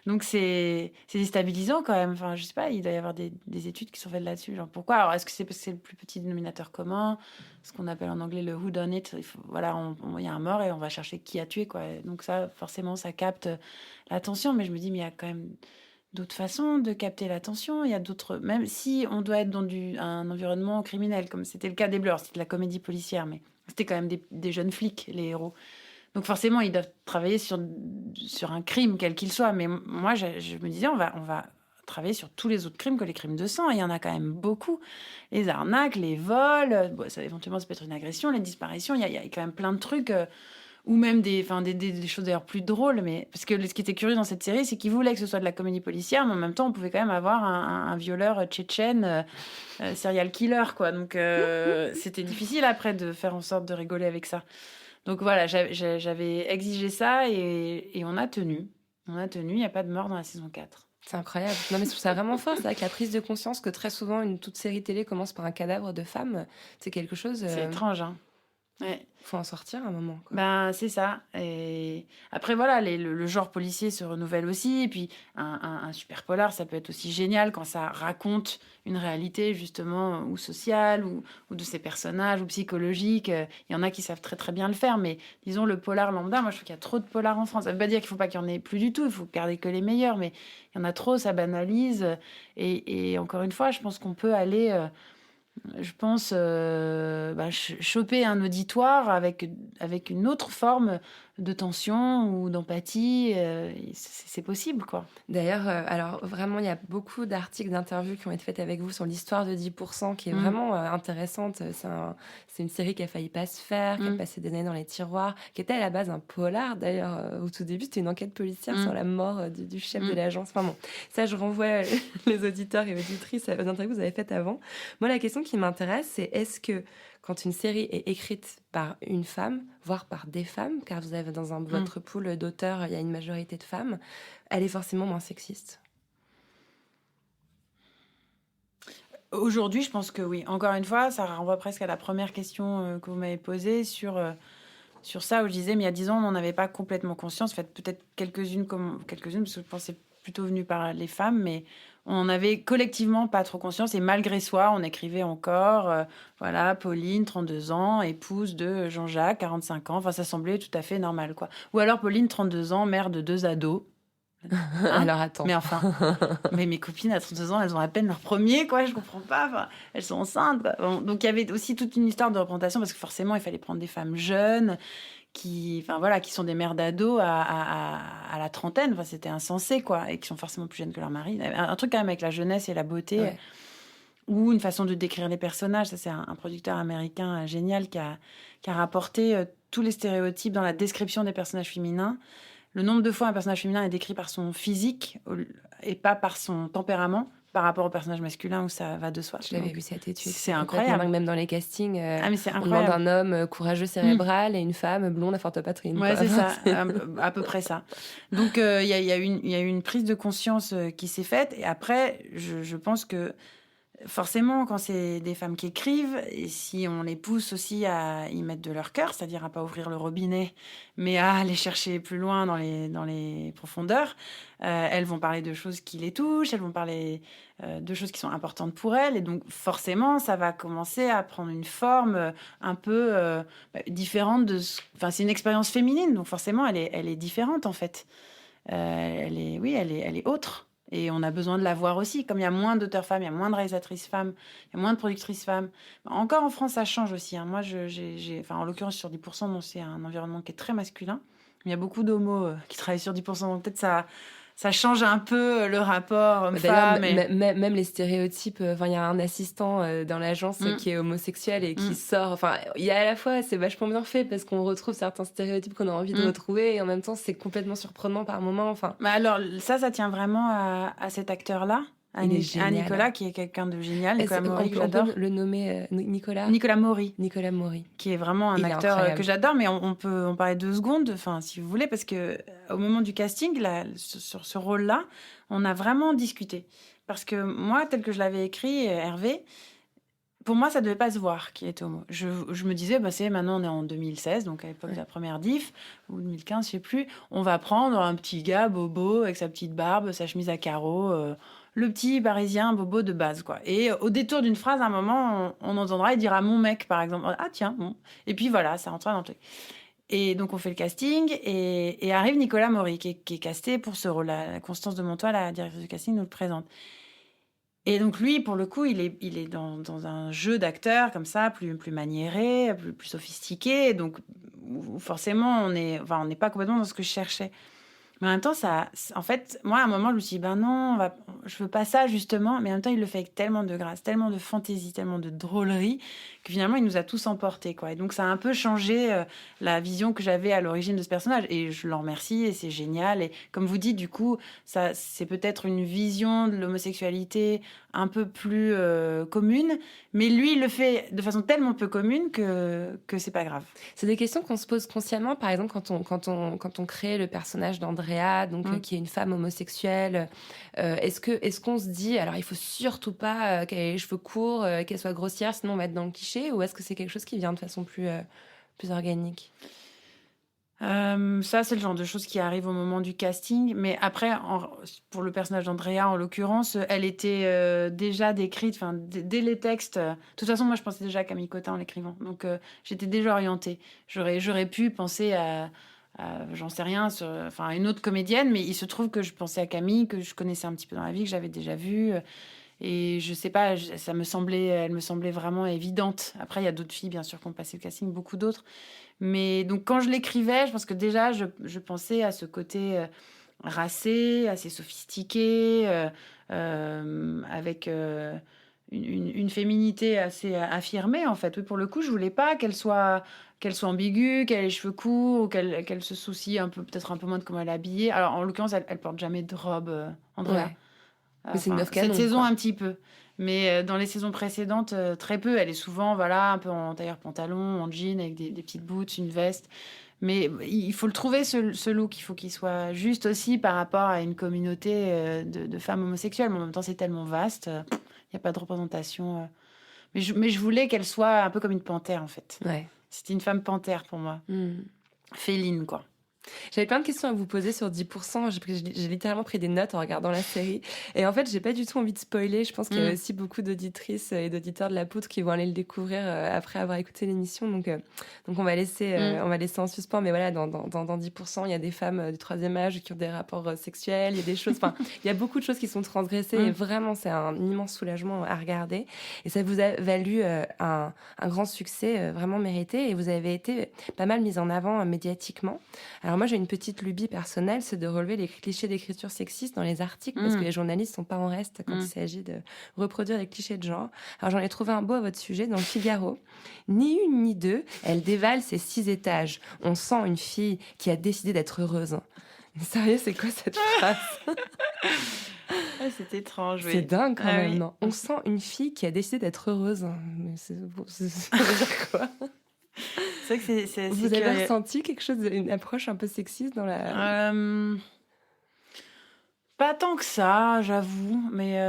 Donc c'est déstabilisant quand même. Enfin, je sais pas, il doit y avoir des études qui sont faites là-dessus. Genre pourquoi? Alors est-ce que c'est parce que c'est le plus petit dénominateur commun, ce qu'on appelle en anglais le who done it? Voilà, il y a un mort et on va chercher qui a tué, quoi. Donc ça, forcément, ça capte l'attention. Mais je me dis, mais il y a quand même d'autres façons de capter l'attention. Il y a d'autres, même si on doit être dans un environnement criminel, comme c'était le cas des Blurs, c'était de la comédie policière, mais c'était quand même des jeunes flics, les héros. Donc forcément, ils doivent travailler sur un crime, quel qu'il soit. Mais moi, je me disais, on va travailler sur tous les autres crimes que les crimes de sang. Et il y en a quand même beaucoup. Les arnaques, les vols, éventuellement, ça peut être une agression, les disparitions. Il y a quand même plein de trucs, ou même des choses d'ailleurs plus drôles. Mais parce que ce qui était curieux dans cette série, c'est qu'ils voulaient que ce soit de la comédie policière, mais en même temps, on pouvait quand même avoir un violeur tchétchène, serial killer, quoi. Donc c'était difficile après de faire en sorte de rigoler avec ça. Donc voilà, j'avais exigé ça et on a tenu. Il n'y a pas de mort dans la saison 4. C'est incroyable. Non, mais je trouve ça vraiment fort. C'est vrai que la prise de conscience que très souvent, toute série télé commence par un cadavre de femme, c'est quelque chose... C'est étrange, hein. Ouais. Faut en sortir un moment, quoi. C'est ça. Et après, voilà, le genre policier se renouvelle aussi. Et puis, un super polar, ça peut être aussi génial quand ça raconte une réalité, justement, ou sociale, ou de ses personnages, ou psychologique. Il y en a qui savent très, très bien le faire. Mais disons, le polar lambda, moi, je trouve qu'il y a trop de polars en France. Ça veut pas dire qu'il faut pas qu'il y en ait plus du tout. Il faut garder que les meilleurs. Mais il y en a trop, ça banalise. Et encore une fois, je pense qu'on peut aller... choper un auditoire avec une autre forme de tension ou d'empathie, c'est possible, quoi. D'ailleurs, alors vraiment, il y a beaucoup d'articles, d'interviews qui ont été faits avec vous sur l'histoire de 10%, qui est vraiment intéressante. C'est une série qui a failli pas se faire, qui a passé des années dans les tiroirs, qui était à la base un polar. D'ailleurs, au tout début, c'était une enquête policière sur la mort du chef de l'agence. Enfin bon, ça, je renvoie les auditeurs et auditrices aux interviews que vous avez faites avant. Moi, la question qui m'intéresse, c'est est-ce que quand une série est écrite par une femme, voire par des femmes, car vous avez dans votre pool d'auteurs, il y a une majorité de femmes, elle est forcément moins sexiste? Aujourd'hui, je pense que oui. Encore une fois, ça renvoie presque à la première question que vous m'avez posée sur ça, où je disais, mais il y a 10 ans, on n'en avait pas complètement conscience. En fait, peut-être quelques-unes, parce que je pense que c'est plutôt venu par les femmes, mais on n'en avait collectivement pas trop conscience. Et malgré soi, on écrivait encore, Pauline, 32 ans, épouse de Jean-Jacques, 45 ans. Enfin, ça semblait tout à fait normal, quoi. Ou alors Pauline, 32 ans, mère de 2 ados. Alors attends. Mais enfin, mes copines à 32 ans, elles ont à peine leur premier, quoi. Je comprends pas. Enfin, elles sont enceintes, quoi. Bon, donc il y avait aussi toute une histoire de représentation, parce que forcément, il fallait prendre des femmes jeunes qui sont des mères d'ados à la trentaine. Enfin, c'était insensé, quoi, et qui sont forcément plus jeunes que leur mari. Un truc quand même avec la jeunesse et la beauté. Ouais. ou une façon de décrire les personnages. Ça, c'est un producteur américain génial qui a rapporté tous les stéréotypes dans la description des personnages féminins. Le nombre de fois un personnage féminin est décrit par son physique et pas par son tempérament, par rapport au personnage masculin où ça va de soi. Je l'avais vu cette étude. C'est incroyable. Même dans les castings, mais c'est on demande un homme courageux cérébral et une femme blonde à forte poitrine. Ouais, c'est ça, à peu près ça. Donc, il y a eu une prise de conscience qui s'est faite. Et après, je pense que forcément, quand c'est des femmes qui écrivent, et si on les pousse aussi à y mettre de leur cœur, c'est-à-dire à pas ouvrir le robinet, mais à aller chercher plus loin dans les profondeurs, elles vont parler de choses qui les touchent, elles vont parler de choses qui sont importantes pour elles, et donc forcément, ça va commencer à prendre une forme un peu différente de... Enfin, c'est une expérience féminine, donc forcément, elle est différente, en fait. Elle est autre. Et on a besoin de la voir aussi. Comme il y a moins d'auteurs femmes, il y a moins de réalisatrices femmes, il y a moins de productrices femmes. Encore en France, ça change aussi. Hein. Moi, en l'occurrence, sur 10%, bon, c'est un environnement qui est très masculin. Il y a beaucoup d'homos qui travaillent sur 10%. Donc peut-être ça change un peu le rapport homme-femme. Même les stéréotypes. Il y a un assistant dans l'agence qui est homosexuel et qui sort. Enfin, il y a à la fois, c'est vachement bien fait parce qu'on retrouve certains stéréotypes qu'on a envie de retrouver et en même temps, c'est complètement surprenant par moments. Enfin. Alors, ça tient vraiment à cet acteur-là. À Nicolas, qui est quelqu'un de génial. Nicolas Maury, que j'adore. On peut le nommer Nicolas Maury. Nicolas Maury. Qui est vraiment un acteur que j'adore, mais on peut en parler 2 secondes, si vous voulez, parce qu'au moment du casting, sur ce rôle-là, on a vraiment discuté. Parce que moi, tel que je l'avais écrit, Hervé, pour moi, ça ne devait pas se voir qu'il était homo. Je me disais, maintenant on est en 2016, donc à l'époque de la première diff, ou 2015, je ne sais plus, on va prendre un petit gars bobo avec sa petite barbe, sa chemise à carreaux, le petit parisien bobo de base, quoi. Et au détour d'une phrase, à un moment, on entendra, il dira mon mec, par exemple. Ah tiens, bon. Et puis voilà, ça rentrera dans le truc. Et donc on fait le casting, et arrive Nicolas Maury, qui est casté pour ce rôle-là. Constance de Montois, la directrice du casting, nous le présente. Et donc lui, pour le coup, il est dans un jeu d'acteur comme ça, plus maniéré, plus sophistiqué. Donc forcément, on n'est pas complètement dans ce que je cherchais. Mais en même temps, en fait, moi, à un moment, je me suis dit, non, je veux pas ça, justement. Mais en même temps, il le fait avec tellement de grâce, tellement de fantaisie, tellement de drôlerie, que finalement, il nous a tous emportés, quoi. Et donc, ça a un peu changé la vision que j'avais à l'origine de ce personnage. Et je l'en remercie, et c'est génial. Et comme vous dites, du coup, ça, c'est peut-être une vision de l'homosexualité un peu plus commune. Mais lui, il le fait de façon tellement peu commune que c'est pas grave. C'est des questions qu'on se pose consciemment, par exemple, quand on crée le personnage d'Andrea, qui est une femme homosexuelle. Est-ce qu'on se dit, alors il faut surtout pas qu'elle ait les cheveux courts, qu'elle soit grossière, sinon on va être dans le cliché, ou est-ce que c'est quelque chose qui vient de façon plus organique ? Ça, c'est le genre de choses qui arrivent au moment du casting. Mais après, pour le personnage d'Andrea, en l'occurrence, elle était déjà décrite, dès les textes. De toute façon, moi, je pensais déjà à Camille Cotin en l'écrivant. Donc, j'étais déjà orientée. J'aurais pu penser à j'en sais rien, une autre comédienne, mais il se trouve que je pensais à Camille, que je connaissais un petit peu dans la vie, que j'avais déjà vue. Et je sais pas, elle me semblait vraiment évidente. Après, il y a d'autres filles, bien sûr, qui ont passé le casting, beaucoup d'autres. Mais donc, quand je l'écrivais, je pense que déjà, je pensais à ce côté racé, assez sophistiqué, avec une féminité assez affirmée, en fait. Oui, pour le coup, je voulais pas qu'elle soit ambiguë, qu'elle ait les cheveux courts, ou qu'elle se soucie peut-être un peu moins de comment elle est habillée. Alors, en l'occurrence, elle porte jamais de robe, Andrea. Ouais. Mais c'est une meuf canon, cette saison, quoi. un petit peu. Mais dans les saisons précédentes, très peu. Elle est souvent, un peu en tailleur pantalon, en jean, avec des petites boots, une veste. Mais il faut le trouver, ce look. Il faut qu'il soit juste aussi par rapport à une communauté de femmes homosexuelles. Mais en même temps, c'est tellement vaste. Il n'y a pas de représentation. Mais je voulais qu'elle soit un peu comme une panthère, en fait. Ouais. C'était une femme panthère pour moi. Féline, quoi. J'avais plein de questions à vous poser sur 10%. J'ai littéralement pris des notes en regardant la série. Et en fait, j'ai pas du tout envie de spoiler. Je pense qu'il y a aussi beaucoup d'auditrices et d'auditeurs de La Poudre qui vont aller le découvrir après avoir écouté l'émission. Donc on va laisser en suspens. Mais voilà, dans 10%, il y a des femmes du 3e âge qui ont des rapports sexuels. Il y a des choses, il y a beaucoup de choses qui sont transgressées. Et vraiment, c'est un immense soulagement à regarder. Et ça vous a valu un grand succès vraiment mérité. Et vous avez été pas mal mise en avant médiatiquement. Alors, Alors moi, j'ai une petite lubie personnelle, c'est de relever les clichés d'écriture sexiste dans les articles, parce que les journalistes sont pas en reste quand il s'agit de reproduire les clichés de genre. Alors j'en ai trouvé un beau à votre sujet dans le Figaro. Ni une ni deux, elle dévale ses 6 étages. On sent une fille qui a décidé d'être heureuse. Mais sérieux, c'est quoi cette phrase? C'est étrange, oui. C'est dingue quand même, oui. non? On sent une fille qui a décidé d'être heureuse. Mais ça veut dire quoi? C'est vrai que c'est Vous avez curieux. ressenti quelque chose, une approche un peu sexiste dans la... Pas tant que ça, j'avoue, mais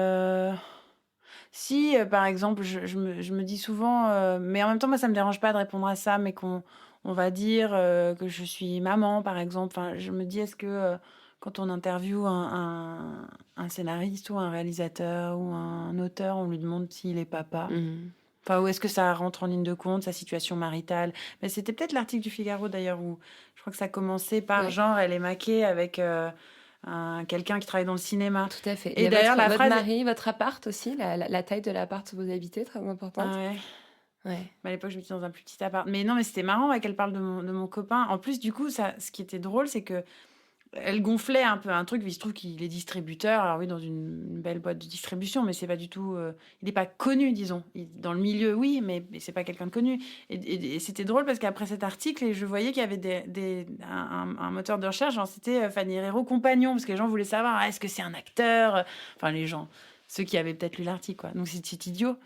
si, par exemple, je me dis souvent, mais en même temps, moi, ça me dérange pas de répondre à ça, mais qu'on va dire que je suis maman, par exemple. Enfin, je me dis, est-ce que quand on interviewe un scénariste ou un réalisateur ou un auteur, on lui demande s'il est papa? Enfin, où est-ce que ça rentre en ligne de compte, sa situation maritale? Mais c'était peut-être l'article du Figaro, d'ailleurs, où je crois que ça commençait par genre, elle est maquée avec quelqu'un qui travaille dans le cinéma. Tout à fait. Et Il y a d'ailleurs, la votre phrase... mari, votre appart aussi, la taille de l'appart où vous habitez, très importante. Ah ouais. Ouais. À l'époque, je m'étais dans un plus petit appart. Mais non, mais c'était marrant ouais, qu'elle parle de mon copain. En plus, du coup, ce qui était drôle, c'est que elle gonflait un peu un truc. Il se trouve qu'il est distributeur. Alors oui, dans une belle boîte de distribution, mais c'est pas du tout... il n'est pas connu, disons. Dans le milieu, oui, mais c'est pas quelqu'un de connu. Et c'était drôle parce qu'après cet article, je voyais qu'il y avait un moteur de recherche. Genre, c'était Fanny Herrero compagnon, parce que les gens voulaient savoir, est-ce que c'est un acteur? Enfin, les gens, ceux qui avaient peut-être lu l'article, quoi. Donc, c'est idiot.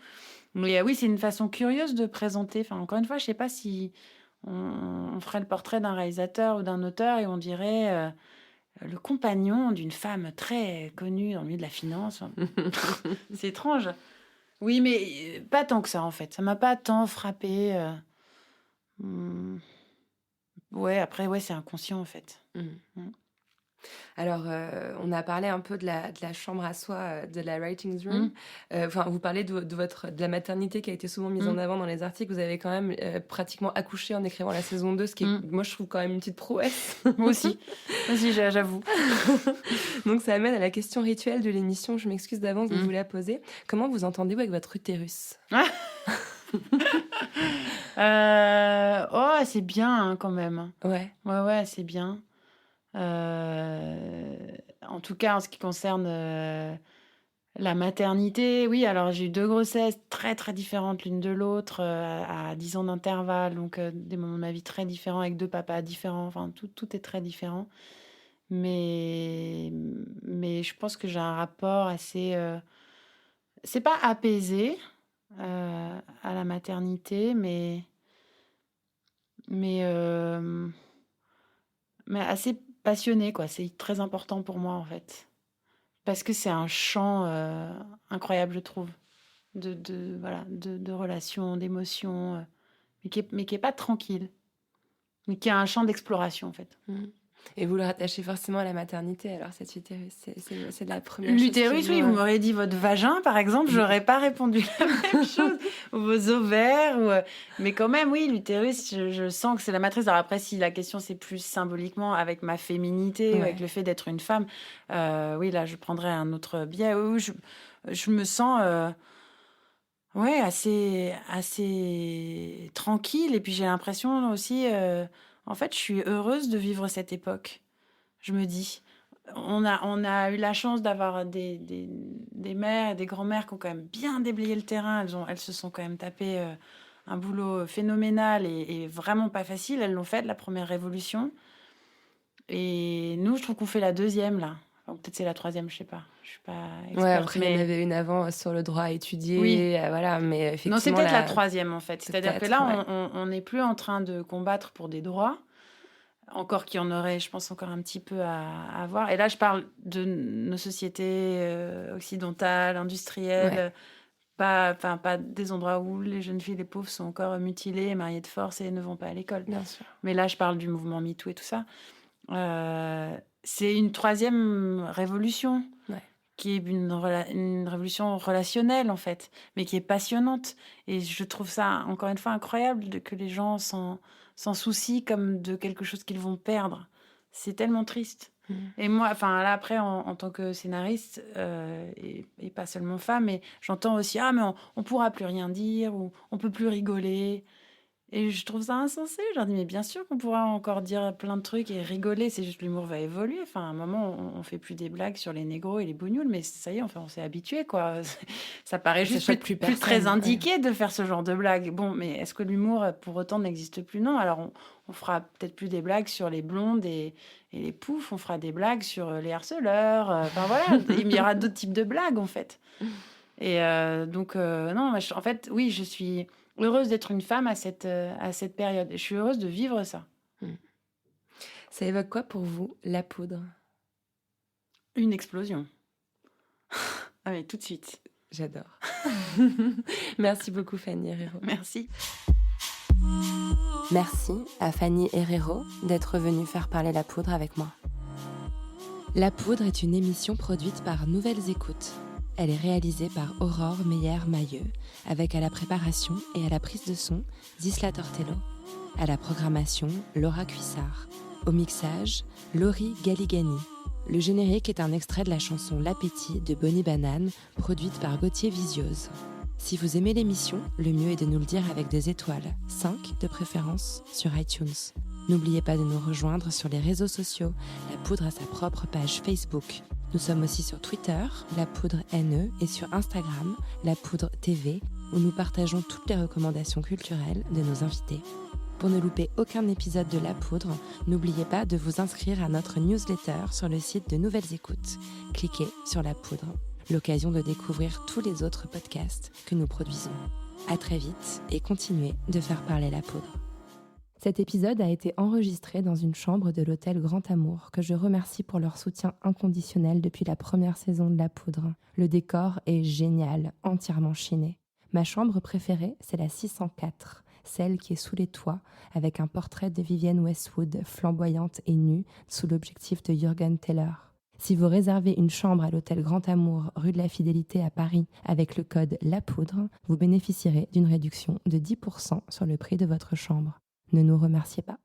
Mais oui, c'est une façon curieuse de présenter. Enfin, encore une fois, je sais pas si on ferait le portrait d'un réalisateur ou d'un auteur et on dirait le compagnon d'une femme très connue dans le milieu de la finance. C'est étrange. Oui, mais pas tant que ça, en fait. Ça m'a pas tant frappé. Ouais, après, ouais, c'est inconscient, en fait. Alors, on a parlé un peu de la chambre à soi, de la writing room. Enfin, vous parlez de la maternité qui a été souvent mise en avant dans les articles. Vous avez quand même pratiquement accouché en écrivant la saison 2, ce qui est, moi, je trouve quand même une petite prouesse. Moi aussi. J'avoue. Donc, ça amène à la question rituelle de l'émission. Je m'excuse d'avance de vous la poser. Comment vous entendez-vous avec votre utérus? Oh, c'est bien, hein, quand même. Ouais. Ouais, c'est bien. En tout cas, en ce qui concerne la maternité, oui, alors j'ai eu 2 grossesses très, très différentes l'une de l'autre, à 10 ans d'intervalle, donc des moments de ma vie très différents, avec 2 papas différents, enfin, tout est très différent. Mais je pense que j'ai un rapport assez... c'est pas apaisé à la maternité, mais assez passionné, quoi. C'est très important pour moi, en fait. Parce que c'est un champ incroyable, je trouve, de relations, d'émotions, mais qui est pas tranquille, mais qui a un champ d'exploration, en fait. Et vous le rattachez forcément à la maternité, alors cet utérus, c'est la première chose. L'utérus, oui, vous m'aurez dit votre vagin, par exemple, j'aurais pas répondu la même chose. Ou vos ovaires, mais quand même, oui, l'utérus, je sens que c'est la matrice. Alors après, si la question c'est plus symboliquement avec ma féminité, avec le fait d'être une femme, oui, là, je prendrais un autre biais. Oui, je me sens assez tranquille. Et puis j'ai l'impression aussi, en fait, je suis heureuse de vivre cette époque. Je me dis, on a eu la chance d'avoir des mères et des grands-mères qui ont quand même bien déblayé le terrain. Elles se sont quand même tapées un boulot phénoménal et vraiment pas facile. Elles l'ont fait, la première révolution. Et nous, je trouve qu'on fait la deuxième, là. Enfin, peut-être c'est la troisième, je sais pas. Je suis pas experte. Ouais, après, il y en avait une avant sur le droit à étudier. Oui. Voilà, mais effectivement... Non, c'est peut-être la troisième, en fait. C'est-à-dire que là, on n'est plus en train de combattre pour des droits. Encore qu'il y en aurait, je pense, encore un petit peu à avoir. Et là, je parle de nos sociétés occidentales, industrielles, pas des endroits où les jeunes filles, les pauvres, sont encore mutilées, mariées de force et ne vont pas à l'école. Bien sûr. Mais là, je parle du mouvement MeToo et tout ça. C'est une troisième révolution, qui est une révolution relationnelle, en fait, mais qui est passionnante. Et je trouve ça, encore une fois, incroyable que les gens s'en soucient comme de quelque chose qu'ils vont perdre. C'est tellement triste. Et moi, enfin là après, en tant que scénariste, et pas seulement femme, mais j'entends aussi, mais on pourra plus rien dire, ou on peut plus rigoler. Et je trouve ça insensé. Je leur dis, mais bien sûr qu'on pourra encore dire plein de trucs et rigoler. C'est juste l'humour va évoluer. Enfin, à un moment, on fait plus des blagues sur les négros et les bougnoules, mais ça y est, enfin, on s'est habitué, quoi. Ça paraît Ça juste choque plus plus très personne, indiqué de faire ce genre de blagues. Bon, mais est-ce que l'humour, pour autant, n'existe plus? Non. Alors, on fera peut-être plus des blagues sur les blondes et les poufs. On fera des blagues sur les harceleurs. Enfin, voilà. Il y aura d'autres types de blagues, en fait. Et donc, non, en fait, oui, je suis heureuse d'être une femme à cette période. Je suis heureuse de vivre ça. Ça évoque quoi pour vous, la poudre? Une explosion. Ah oui, tout de suite. J'adore. Merci beaucoup Fanny Herrero. Merci. Merci à Fanny Herrero d'être venue faire parler la poudre avec moi. La poudre est une émission produite par Nouvelles Écoutes. Elle est réalisée par Aurore Meyer-Mailleux, avec à la préparation et à la prise de son Zisla Tortello. À la programmation, Laura Cuissard. Au mixage, Laurie Galigani. Le générique est un extrait de la chanson L'appétit de Bonnie Banane, produite par Gauthier Visiose. Si vous aimez l'émission, le mieux est de nous le dire avec des étoiles, 5 de préférence, sur iTunes. N'oubliez pas de nous rejoindre sur les réseaux sociaux. La Poudre a sa propre page Facebook. Nous sommes aussi sur Twitter, La Poudre NE, et sur Instagram, La Poudre TV, où nous partageons toutes les recommandations culturelles de nos invités. Pour ne louper aucun épisode de La Poudre, n'oubliez pas de vous inscrire à notre newsletter sur le site de Nouvelles Écoutes. Cliquez sur La Poudre, l'occasion de découvrir tous les autres podcasts que nous produisons. À très vite et continuez de faire parler la poudre. Cet épisode a été enregistré dans une chambre de l'hôtel Grand Amour, que je remercie pour leur soutien inconditionnel depuis la première saison de La Poudre. Le décor est génial, entièrement chiné. Ma chambre préférée, c'est la 604, celle qui est sous les toits, avec un portrait de Vivienne Westwood, flamboyante et nue, sous l'objectif de Jürgen Teller. Si vous réservez une chambre à l'hôtel Grand Amour, rue de la Fidélité à Paris, avec le code La Poudre, vous bénéficierez d'une réduction de 10% sur le prix de votre chambre. Ne nous remerciez pas.